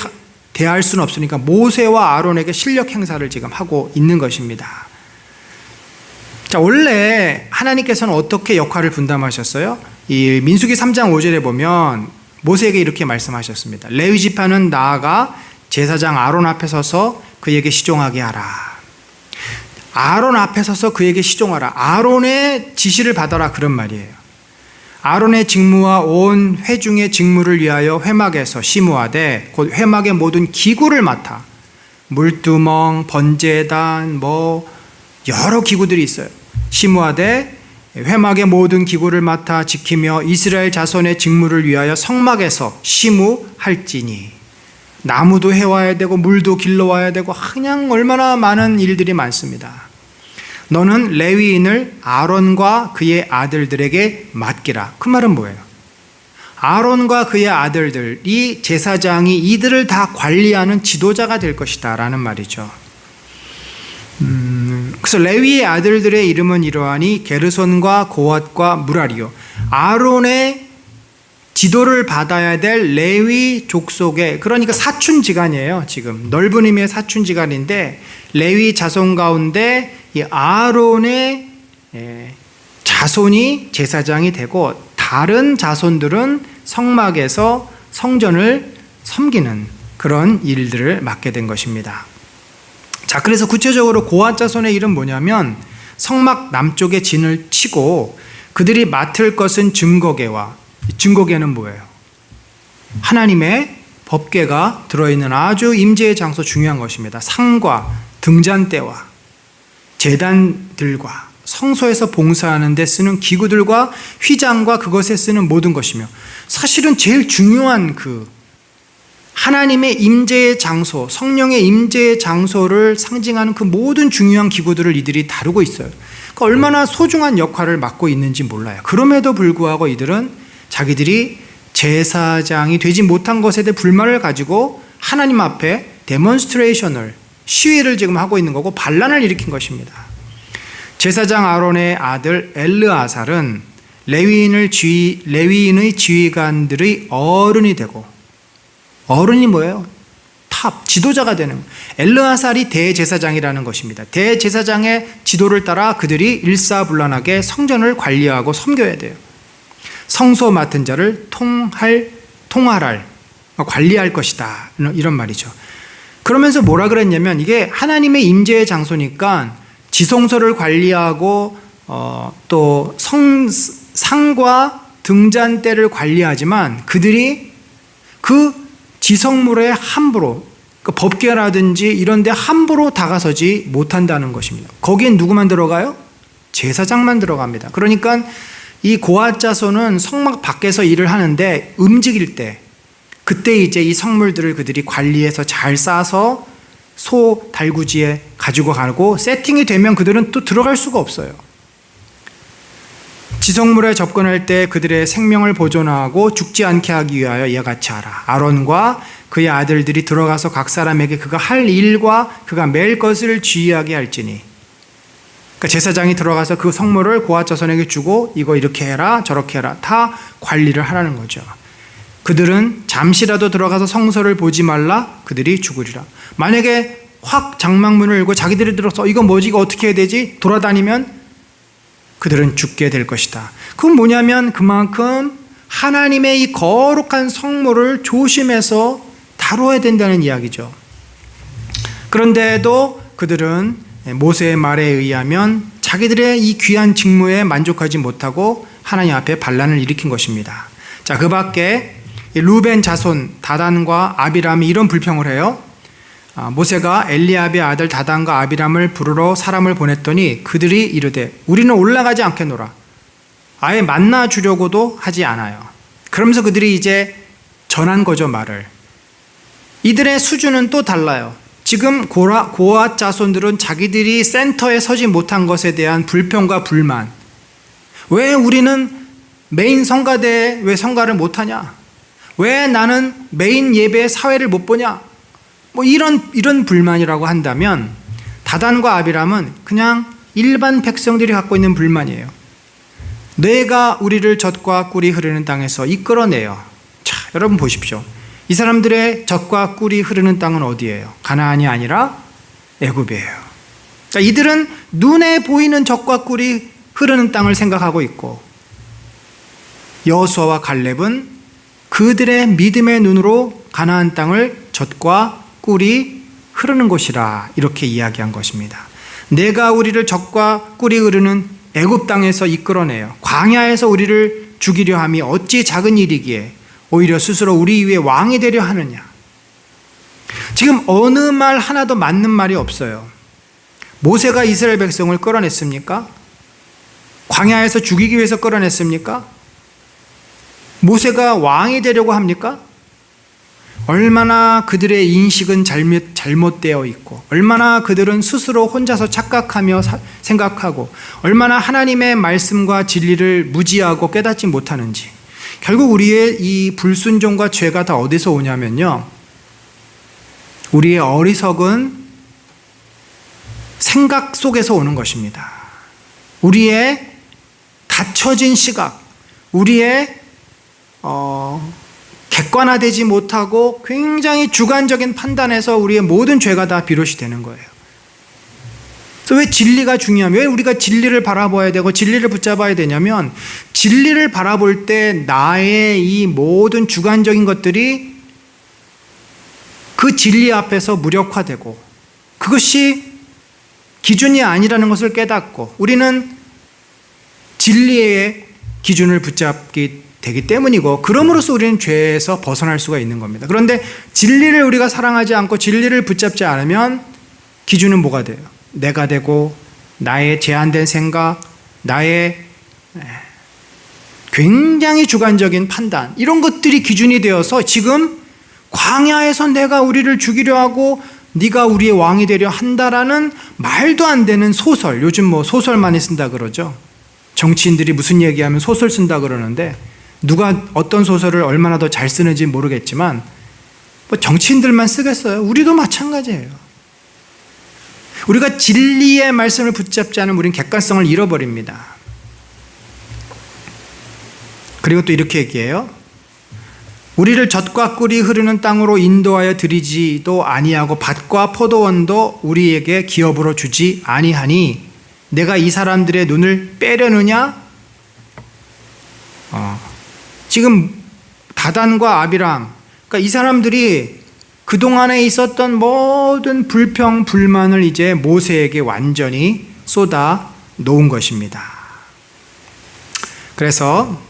대할 수는 없으니까 모세와 아론에게 실력 행사를 지금 하고 있는 것입니다. 자, 원래 하나님께서는 어떻게 역할을 분담하셨어요? 이 민수기 3장 5절에 보면 모세에게 이렇게 말씀하셨습니다. 레위 지파는 나아가 제사장 아론 앞에 서서 그에게 시종하게 하라. 아론 앞에 서서 그에게 시종하라. 아론의 지시를 받아라, 그런 말이에요. 아론의 직무와 온 회중의 직무를 위하여 회막에서 심우하되 곧 회막의 모든 기구를 맡아 물두멍, 번제단, 여러 기구들이 있어요. 심우하되 회막의 모든 기구를 맡아 지키며 이스라엘 자손의 직무를 위하여 성막에서 심우할지니. 나무도 해와야 되고 물도 길러와야 되고 그냥 얼마나 많은 일들이 많습니다. 너는 레위인을 아론과 그의 아들들에게 맡기라. 그 말은 뭐예요? 아론과 그의 아들들이 제사장이 이들을 다 관리하는 지도자가 될 것이다 라는 말이죠. 그래서 레위의 아들들의 이름은 이러하니 게르손과 고핫과 무라리요. 아론의 지도를 받아야 될 레위 족속의, 그러니까 사춘지간이에요. 지금 넓은 의미의 사춘지간인데 레위 자손 가운데 이 아론의 자손이 제사장이 되고 다른 자손들은 성막에서 성전을 섬기는 그런 일들을 맡게 된 것입니다. 자, 그래서 구체적으로 고핫 자손의 일은 뭐냐면 성막 남쪽에 진을 치고 그들이 맡을 것은 증거궤와, 증거궤는 뭐예요? 하나님의 법궤가 들어있는 아주 임재의 장소, 중요한 것입니다. 상과 등잔대와 제단들과 성소에서 봉사하는 데 쓰는 기구들과 휘장과 그것에 쓰는 모든 것이며, 사실은 제일 중요한 그 하나님의 임재의 장소, 성령의 임재의 장소를 상징하는 그 모든 중요한 기구들을 이들이 다루고 있어요. 그러니까 얼마나 소중한 역할을 맡고 있는지 몰라요. 그럼에도 불구하고 이들은 자기들이 제사장이 되지 못한 것에 대해 불만을 가지고 하나님 앞에 데몬스트레이션을, 시위를 지금 하고 있는 거고 반란을 일으킨 것입니다. 제사장 아론의 아들 엘르아살은 레위인의 지휘관들의 어른이 되고, 어른이 뭐예요? 탑, 지도자가 되는 거예요. 엘르아살이 대제사장이라는 것입니다. 대제사장의 지도를 따라 그들이 일사불란하게 성전을 관리하고 섬겨야 돼요. 성소 맡은 자를 통할할, 관리할 것이다, 이런 말이죠. 그러면서 뭐라 그랬냐면, 이게 하나님의 임재의 장소니까 지성소를 관리하고 또 상과 등잔대를 관리하지만 그들이 그 지성물에 함부로, 그 법궤라든지 이런 데 함부로 다가서지 못한다는 것입니다. 거기엔 누구만 들어가요? 제사장만 들어갑니다. 그러니까 이 고핫 자손은 성막 밖에서 일을 하는데 움직일 때, 그때 이제 이 성물들을 그들이 관리해서 잘 싸서 소 달구지에 가지고 가고, 세팅이 되면 그들은 또 들어갈 수가 없어요. 지성물에 접근할 때 그들의 생명을 보존하고 죽지 않게 하기 위하여 이와 같이 하라. 아론과 그의 아들들이 들어가서 각 사람에게 그가 할 일과 그가 맬 것을 주의하게 할지니. 그러니까 제사장이 들어가서 그 성물을 고핫 자손에게 주고 이거 이렇게 해라 저렇게 해라 다 관리를 하라는 거죠. 그들은 잠시라도 들어가서 성소를 보지 말라. 그들이 죽으리라. 만약에 확 장막문을 열고 자기들이 들어서 이거 뭐지, 이거 어떻게 해야 되지, 돌아다니면 그들은 죽게 될 것이다. 그건 뭐냐면 그만큼 하나님의 이 거룩한 성물을 조심해서 다뤄야 된다는 이야기죠. 그런데도 그들은 모세의 말에 의하면 자기들의 이 귀한 직무에 만족하지 못하고 하나님 앞에 반란을 일으킨 것입니다. 자, 그 밖에 루벤 자손 다단과 아비람이 이런 불평을 해요. 모세가 엘리압의 아들 다단과 아비람을 부르러 사람을 보냈더니 그들이 이르되 우리는 올라가지 않겠노라. 아예 만나 주려고도 하지 않아요. 그러면서 그들이 이제 전한 거죠, 말을. 이들의 수준은 또 달라요. 지금 고핫 자손들은 자기들이 센터에 서지 못한 것에 대한 불평과 불만. 왜 우리는 메인 성가대에 왜 성가를 못하냐? 왜 나는 메인 예배에 사회를 못 보냐? 뭐 이런 불만이라고 한다면, 다단과 아비람은 그냥 일반 백성들이 갖고 있는 불만이에요. 내가 우리를 젖과 꿀이 흐르는 땅에서 이끌어내요. 자, 여러분 보십시오. 이 사람들의 젖과 꿀이 흐르는 땅은 어디예요? 가나안이 아니라 애굽이에요. 그러니까 이들은 눈에 보이는 젖과 꿀이 흐르는 땅을 생각하고 있고, 여호수아와 갈렙은 그들의 믿음의 눈으로 가나안 땅을 젖과 꿀이 흐르는 곳이라 이렇게 이야기한 것입니다. 내가 우리를 젖과 꿀이 흐르는 애굽 땅에서 이끌어내요 광야에서 우리를 죽이려 함이 어찌 작은 일이기에 오히려 스스로 우리 위에 왕이 되려 하느냐. 지금 어느 말 하나도 맞는 말이 없어요. 모세가 이스라엘 백성을 끌어냈습니까? 광야에서 죽이기 위해서 끌어냈습니까? 모세가 왕이 되려고 합니까? 얼마나 그들의 인식은 잘못되어 있고, 얼마나 그들은 스스로 혼자서 착각하며 생각하고, 얼마나 하나님의 말씀과 진리를 무지하고 깨닫지 못하는지. 결국 우리의 이 불순종과 죄가 다 어디서 오냐면요, 우리의 어리석은 생각 속에서 오는 것입니다. 우리의 갖춰진 시각, 우리의 객관화되지 못하고 굉장히 주관적인 판단에서 우리의 모든 죄가 다 비롯이 되는 거예요. 그래서 왜 진리가 중요하면, 왜 우리가 진리를 바라봐야 되고 진리를 붙잡아야 되냐면, 진리를 바라볼 때 나의 이 모든 주관적인 것들이 그 진리 앞에서 무력화되고, 그것이 기준이 아니라는 것을 깨닫고, 우리는 진리의 기준을 붙잡기 되기 때문이고, 그럼으로써 우리는 죄에서 벗어날 수가 있는 겁니다. 그런데 진리를 우리가 사랑하지 않고 진리를 붙잡지 않으면 기준은 뭐가 돼요? 내가 되고, 나의 제한된 생각, 나의 굉장히 주관적인 판단, 이런 것들이 기준이 되어서 지금 광야에서 내가 우리를 죽이려 하고 네가 우리의 왕이 되려 한다라는 말도 안 되는 소설, 요즘 뭐 소설 많이 쓴다 그러죠. 정치인들이 무슨 얘기하면 소설 쓴다 그러는데, 누가 어떤 소설을 얼마나 더 잘 쓰는지 모르겠지만 뭐 정치인들만 쓰겠어요? 우리도 마찬가지예요. 우리가 진리의 말씀을 붙잡지 않으면 우리는 객관성을 잃어버립니다. 그리고 또 이렇게 얘기해요. 우리를 젖과 꿀이 흐르는 땅으로 인도하여 드리지도 아니하고 밭과 포도원도 우리에게 기업으로 주지 아니하니 내가 이 사람들의 눈을 빼려느냐? 지금 다단과 아비람, 그러니까 이 사람들이 그동안에 있었던 모든 불평, 불만을 이제 모세에게 완전히 쏟아 놓은 것입니다. 그래서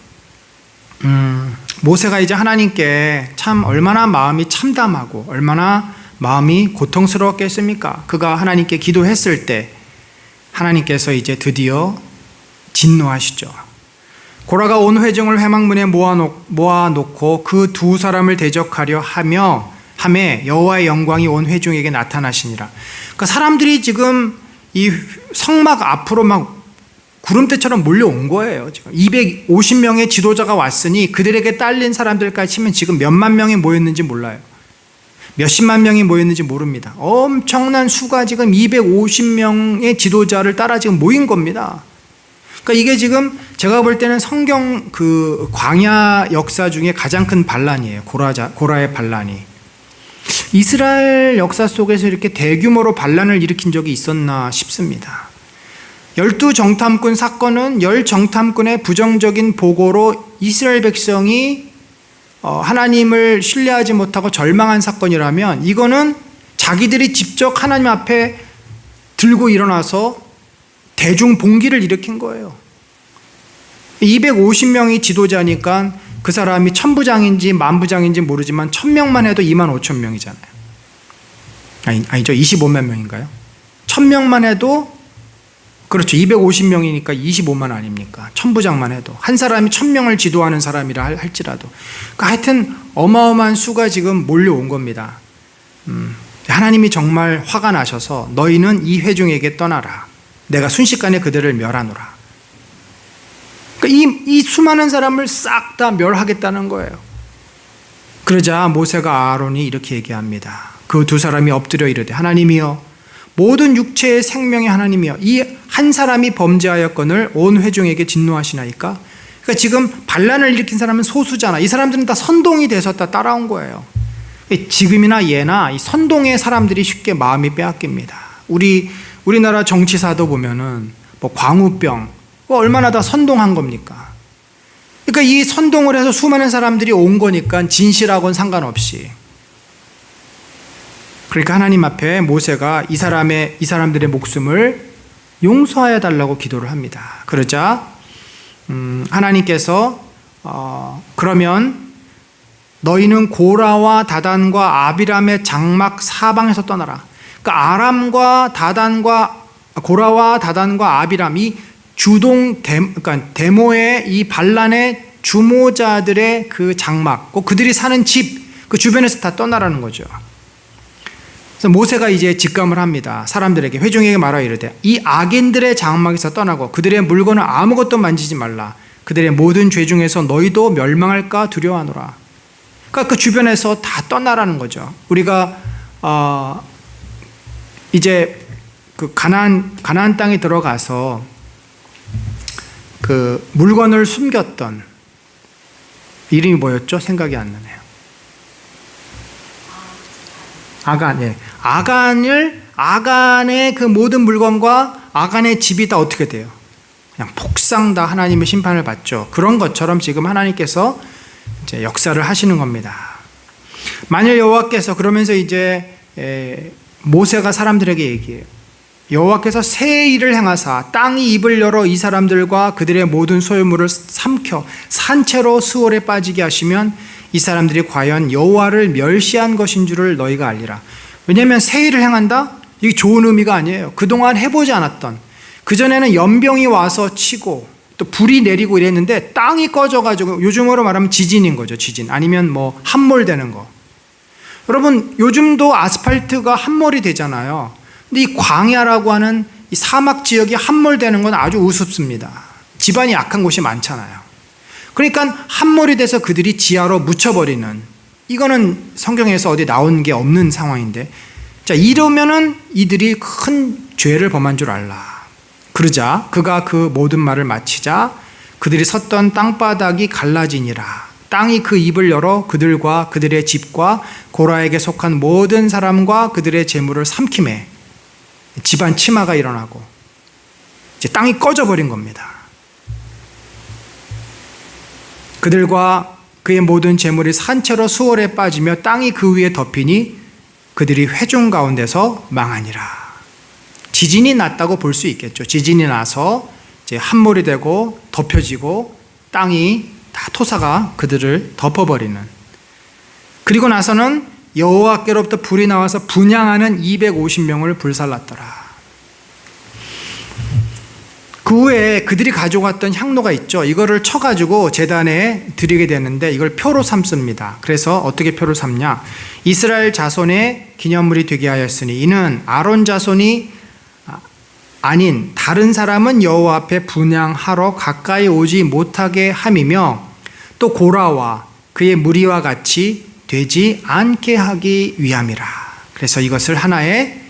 모세가 이제 하나님께 참 얼마나 마음이 참담하고 얼마나 마음이 고통스러웠겠습니까? 그가 하나님께 기도했을 때 하나님께서 이제 드디어 진노하시죠. 고라가 온 회중을 회막문에 모아놓고 그 두 사람을 대적하려 함에 여호와의 영광이 온 회중에게 나타나시니라. 그러니까 사람들이 지금 이 성막 앞으로 막 구름대처럼 몰려온 거예요. 지금 250명의 지도자가 왔으니 그들에게 딸린 사람들까지 치면 지금 몇만 명이 모였는지 몰라요. 몇십만 명이 모였는지 모릅니다. 엄청난 수가 지금 250명의 지도자를 따라 지금 모인 겁니다. 그러니까 이게 지금 제가 볼 때는 성경 그 광야 역사 중에 가장 큰 반란이에요. 고라의 반란이. 이스라엘 역사 속에서 이렇게 대규모로 반란을 일으킨 적이 있었나 싶습니다. 12정탐꾼 사건은 10정탐꾼의 부정적인 보고로 이스라엘 백성이 하나님을 신뢰하지 못하고 절망한 사건이라면, 이거는 자기들이 직접 하나님 앞에 들고 일어나서 대중 봉기를 일으킨 거예요. 250명이 지도자니까 그 사람이 천부장인지 만부장인지 모르지만 1000명만 해도 25,000명이잖아요. 아니죠. 25만 명인가요? 1000명만 해도, 그렇죠. 250명이니까 25만 아닙니까? 천부장만 해도. 한 사람이 1000명을 지도하는 사람이라 할지라도. 그러니까 하여튼 어마어마한 수가 지금 몰려온 겁니다. 하나님이 정말 화가 나셔서 너희는 이 회중에게 떠나라. 내가 순식간에 그들을 멸하노라. 그러니까 이 수많은 사람을 싹 다 멸하겠다는 거예요. 그러자 모세가 아론이 이렇게 얘기합니다. 그 두 사람이 엎드려 이르되 하나님이여, 모든 육체의 생명의 하나님이여, 이 한 사람이 범죄하였거늘 온 회중에게 진노하시나이까? 그러니까 지금 반란을 일으킨 사람은 소수잖아. 이 사람들은 다 선동이 돼서 다 따라온 거예요. 지금이나 예나 이 선동의 사람들이 쉽게 마음이 빼앗깁니다. 우리나라 정치사도 보면은 뭐 광우병 얼마나 다 선동한 겁니까? 그러니까 이 선동을 해서 수많은 사람들이 온 거니까 진실하고는 상관없이. 그러니까 하나님 앞에 모세가 이 사람들의 목숨을 용서하여 달라고 기도를 합니다. 그러자 하나님께서 그러면 너희는 고라와 다단과 아비람의 장막 사방에서 떠나라. 그러니까 아람과 다단과 고라와 다단과 아비람이 그러니까 데모의 이 반란의 주모자들의 그 장막, 그들이 사는 집, 그 주변에서 다 떠나라는 거죠. 그래서 모세가 이제 직감을 합니다. 사람들에게, 회중에게 말하여 이르되 이 악인들의 장막에서 떠나고 그들의 물건을 아무것도 만지지 말라. 그들의 모든 죄 중에서 너희도 멸망할까 두려워하노라. 그러니까 그 주변에서 다 떠나라는 거죠. 우리가 이제 그 가나안 땅에 들어가서 그 물건을 숨겼던 이름이 뭐였죠? 생각이 안 나네요. 아간의 그 모든 물건과 아간의 집이 다 어떻게 돼요? 그냥 폭삭 다 하나님의 심판을 받죠. 그런 것처럼 지금 하나님께서 이제 역사를 하시는 겁니다. 만일 여호와께서 그러면서 이제 모세가 사람들에게 얘기해요. 여호와께서 새 일을 행하사 땅이 입을 열어 이 사람들과 그들의 모든 소유물을 삼켜 산채로 수월에 빠지게 하시면 이 사람들이 과연 여호와를 멸시한 것인 줄을 너희가 알리라. 왜냐하면 새 일을 행한다? 이게 좋은 의미가 아니에요. 그동안 해보지 않았던, 그전에는 연병이 와서 치고 또 불이 내리고 이랬는데 땅이 꺼져가지고, 요즘으로 말하면 지진인 거죠. 지진 아니면 뭐 함몰되는 거. 여러분 요즘도 아스팔트가 함몰이 되잖아요. 근데 이 광야라고 하는 이 사막 지역이 함몰되는 건 아주 우습습니다. 지반이 약한 곳이 많잖아요. 그러니까 함몰이 돼서 그들이 지하로 묻혀버리는, 이거는 성경에서 어디 나온 게 없는 상황인데, 자, 이러면은 이들이 큰 죄를 범한 줄 알라. 그러자 그가 그 모든 말을 마치자 그들이 섰던 땅바닥이 갈라지니라. 땅이 그 입을 열어 그들과 그들의 집과 고라에게 속한 모든 사람과 그들의 재물을 삼키매 집안 침하가 일어나고 이제 땅이 꺼져버린 겁니다. 그들과 그의 모든 재물이 산채로 수월에 빠지며 땅이 그 위에 덮이니 그들이 회중 가운데서 망하니라. 지진이 났다고 볼 수 있겠죠. 지진이 나서 이제 함몰이 되고 덮여지고 땅이 다 토사가 그들을 덮어버리는. 그리고 나서는 여호와께로부터 불이 나와서 분향하는 250명을 불살랐더라. 그 후에 그들이 가져갔던 향로가 있죠. 이거를 쳐가지고 제단에 드리게 되는데 이걸 표로 삼습니다. 그래서 어떻게 표를 삼냐? 이스라엘 자손의 기념물이 되게 하였으니 이는 아론 자손이 아닌 다른 사람은 여호와 앞에 분향하러 가까이 오지 못하게 함이며 또 고라와 그의 무리와 같이 되지 않게 하기 위함이라. 그래서 이것을 하나의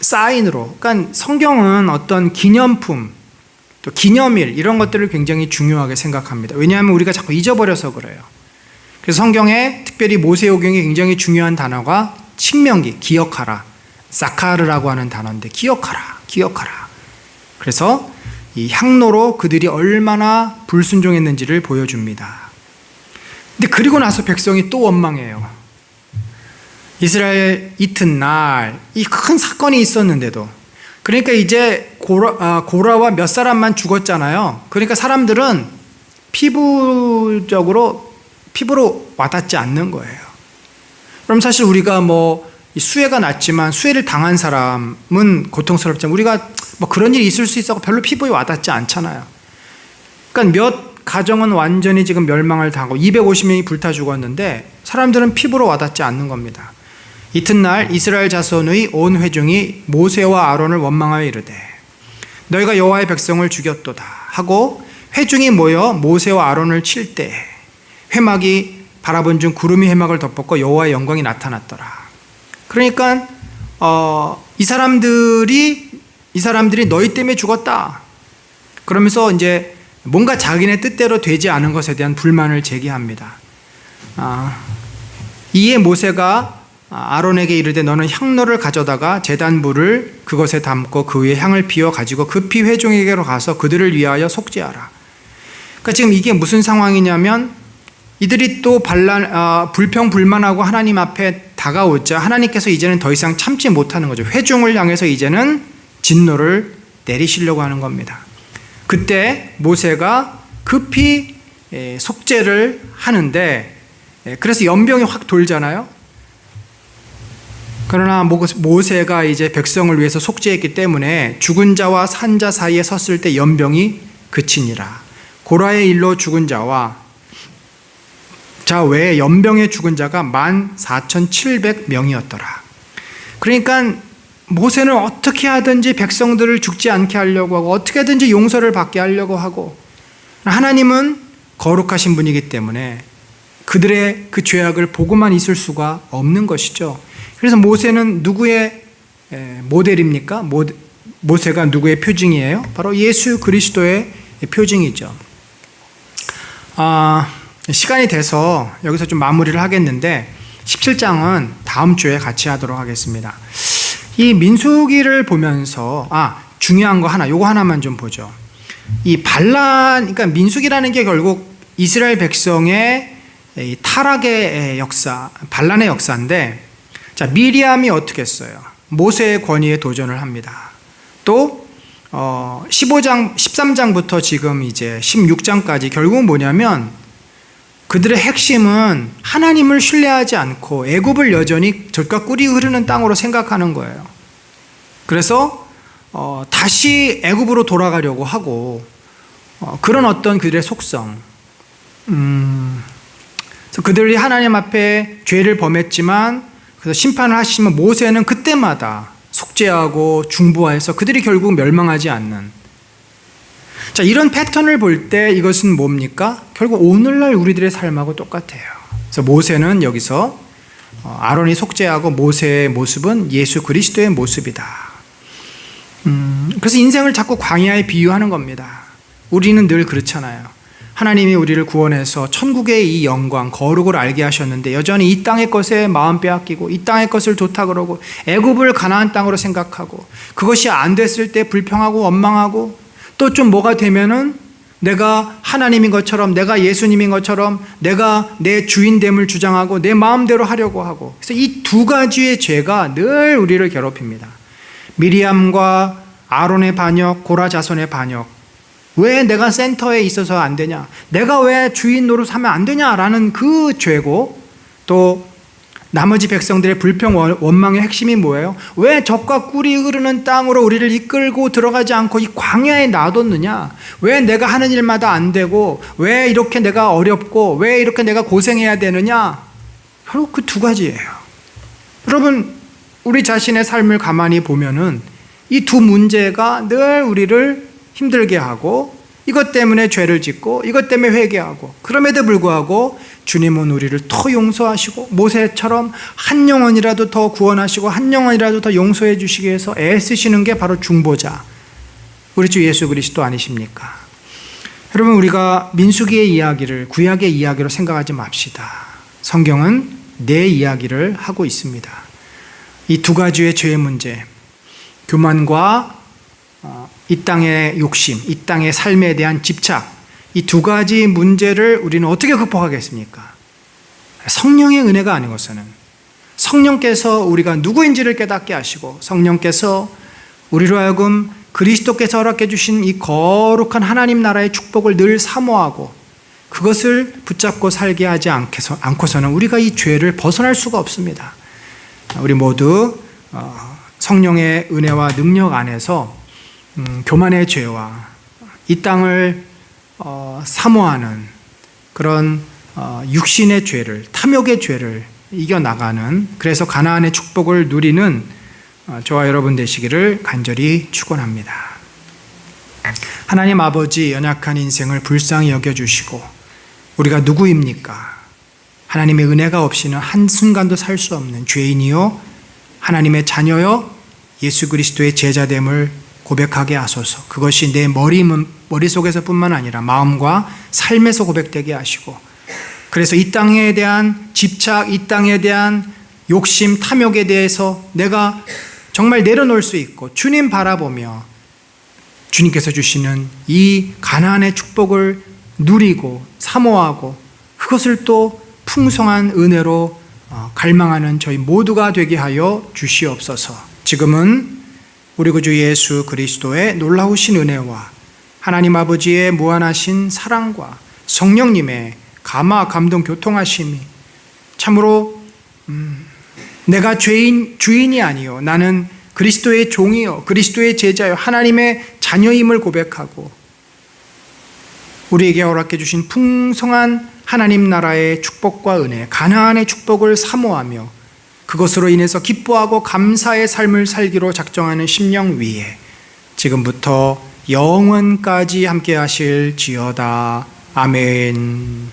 사인으로, 그러니까 성경은 어떤 기념품, 또 기념일 이런 것들을 굉장히 중요하게 생각합니다. 왜냐하면 우리가 자꾸 잊어버려서 그래요. 그래서 성경에 특별히 모세오경에 굉장히 중요한 단어가 신명기, 기억하라, 사카르라고 하는 단어인데 기억하라. 그래서 이 향로로 그들이 얼마나 불순종했는지를 보여줍니다. 근데 그리고 나서 백성이 또 원망해요. 이스라엘 이튿날 이 큰 사건이 있었는데도, 그러니까 이제 고라와 몇 사람만 죽었잖아요. 그러니까 사람들은 피부로 와닿지 않는 거예요. 그럼 사실 우리가 뭐 수해가 났지만 수해를 당한 사람은 고통스럽지만 우리가 뭐 그런 일이 있을 수 있어서 별로 피부에 와닿지 않잖아요. 그러니까 몇 가정은 완전히 지금 멸망을 당하고 250명이 불타 죽었는데 사람들은 피부로 와닿지 않는 겁니다. 이튿날 이스라엘 자손의 온 회중이 모세와 아론을 원망하여 이르되 너희가 여호와의 백성을 죽였도다 하고 회중이 모여 모세와 아론을 칠 때 회막이 바라본 중 구름이 회막을 덮었고 여호와의 영광이 나타났더라. 그러니까 이 사람들이 너희 때문에 죽었다. 그러면서 이제 뭔가 자기네 뜻대로 되지 않은 것에 대한 불만을 제기합니다. 이에 모세가 아론에게 이르되 너는 향로를 가져다가 제단 물을 그것에 담고 그 위에 향을 피워 가지고 급히 회중에게로 가서 그들을 위하여 속죄하라. 그러니까 지금 이게 무슨 상황이냐면 이들이 또 불평불만하고 하나님 앞에 다가오자 하나님께서 이제는 더 이상 참지 못하는 거죠. 회중을 향해서 이제는 진노를 내리시려고 하는 겁니다. 그때 모세가 급히 속죄를 하는데 그래서 연병이 확 돌잖아요. 그러나 모세가 이제 백성을 위해서 속죄했기 때문에 죽은 자와 산 자 사이에 섰을 때 연병이 그치니라. 고라의 일로 죽은 자와 자 외에 연병에 죽은 자가 14,700명이었더라. 그러니까 모세는 어떻게 하든지 백성들을 죽지 않게 하려고 하고 어떻게든지 용서를 받게 하려고 하고, 하나님은 거룩하신 분이기 때문에 그들의 그 죄악을 보고만 있을 수가 없는 것이죠. 그래서 모세는 누구의 모델입니까? 모세가 누구의 표징이에요? 바로 예수 그리스도의 표징이죠. 시간이 돼서 여기서 좀 마무리를 하겠는데 17장은 다음 주에 같이 하도록 하겠습니다. 이 민수기를 보면서 중요한 거 하나, 요거 하나만 좀 보죠. 이 그러니까 민수기라는 게 결국 이스라엘 백성의 이 타락의 역사, 반란의 역사인데, 자, 미리암이 어떻게 했어요? 모세의 권위에 도전을 합니다. 또 13장부터 지금 이제 16장까지 결국은 뭐냐면 그들의 핵심은 하나님을 신뢰하지 않고 애굽을 여전히 젖과 꿀이 흐르는 땅으로 생각하는 거예요. 그래서 다시 애굽으로 돌아가려고 하고 그런 어떤 그들의 속성, 그래서 그들이 하나님 앞에 죄를 범했지만 그래서 심판을 하시면 모세는 그때마다 속죄하고 중보하여서 그들이 결국 멸망하지 않는, 자, 이런 패턴을 볼 때 이것은 뭡니까? 결국 오늘날 우리들의 삶하고 똑같아요. 그래서 모세는 여기서 아론이 속죄하고 모세의 모습은 예수 그리스도의 모습이다. 그래서 인생을 자꾸 광야에 비유하는 겁니다. 우리는 늘 그렇잖아요. 하나님이 우리를 구원해서 천국의 이 영광, 거룩을 알게 하셨는데 여전히 이 땅의 것에 마음 빼앗기고 이 땅의 것을 좋다 그러고 애굽을 가나안 땅으로 생각하고 그것이 안 됐을 때 불평하고 원망하고 또 좀 뭐가 되면은 내가 하나님인 것처럼, 내가 예수님인 것처럼 내가 내 주인됨을 주장하고 내 마음대로 하려고 하고, 그래서 이 두 가지의 죄가 늘 우리를 괴롭힙니다. 미리암과 아론의 반역, 고라 자손의 반역. 왜 내가 센터에 있어서 안 되냐? 내가 왜 주인 노릇하면 안 되냐라는 그 죄고, 또 나머지 백성들의 불평 원망의 핵심이 뭐예요? 왜 젖과 꿀이 흐르는 땅으로 우리를 이끌고 들어가지 않고 이 광야에 놔뒀느냐? 왜 내가 하는 일마다 안 되고 왜 이렇게 내가 어렵고 왜 이렇게 내가 고생해야 되느냐? 바로 그 두 가지예요. 여러분, 우리 자신의 삶을 가만히 보면은 이 두 문제가 늘 우리를 힘들게 하고 이것 때문에 죄를 짓고 이것 때문에 회개하고, 그럼에도 불구하고 주님은 우리를 더 용서하시고 모세처럼 한 영혼이라도 더 구원하시고 한 영혼이라도 더 용서해 주시기 위해서 애쓰시는 게 바로 중보자, 우리 주 예수 그리스도 아니십니까? 여러분, 우리가 민수기의 이야기를 구약의 이야기로 생각하지 맙시다. 성경은 내 이야기를 하고 있습니다. 이 두 가지의 죄의 문제, 교만과 이 땅의 욕심, 이 땅의 삶에 대한 집착, 이 두 가지 문제를 우리는 어떻게 극복하겠습니까? 성령의 은혜가 아니고서는, 성령께서 우리가 누구인지를 깨닫게 하시고 성령께서 우리로 하여금 그리스도께서 허락해 주신 이 거룩한 하나님 나라의 축복을 늘 사모하고 그것을 붙잡고 살게 하지 않고서는 우리가 이 죄를 벗어날 수가 없습니다. 우리 모두 성령의 은혜와 능력 안에서 교만의 죄와 이 땅을 사모하는 그런 육신의 죄를, 탐욕의 죄를 이겨나가는, 그래서 가나안의 축복을 누리는 저와 여러분 되시기를 간절히 축원합니다. 하나님 아버지, 연약한 인생을 불쌍히 여겨주시고 우리가 누구입니까? 하나님의 은혜가 없이는 한순간도 살 수 없는 죄인이요 하나님의 자녀요 예수 그리스도의 제자됨을 고백하게 하소서. 그것이 내 머릿속에서 뿐만 아니라 마음과 삶에서 고백되게 하시고 그래서 이 땅에 대한 집착, 이 땅에 대한 욕심, 탐욕에 대해서 내가 정말 내려놓을 수 있고 주님 바라보며 주님께서 주시는 이 가나안의 축복을 누리고 사모하고 그것을 또 풍성한 은혜로 갈망하는 저희 모두가 되게 하여 주시옵소서. 지금은 우리 구주 예수 그리스도의 놀라우신 은혜와 하나님 아버지의 무한하신 사랑과 성령님의 감화 감동 교통하심이 참으로 내가 주인이 아니요 나는 그리스도의 종이요 그리스도의 제자요 하나님의 자녀임을 고백하고 우리에게 허락해 주신 풍성한 하나님 나라의 축복과 은혜, 가나안의 축복을 사모하며 그것으로 인해서 기뻐하고 감사의 삶을 살기로 작정하는 심령 위에 지금부터 영원까지 함께 하실지어다. 아멘.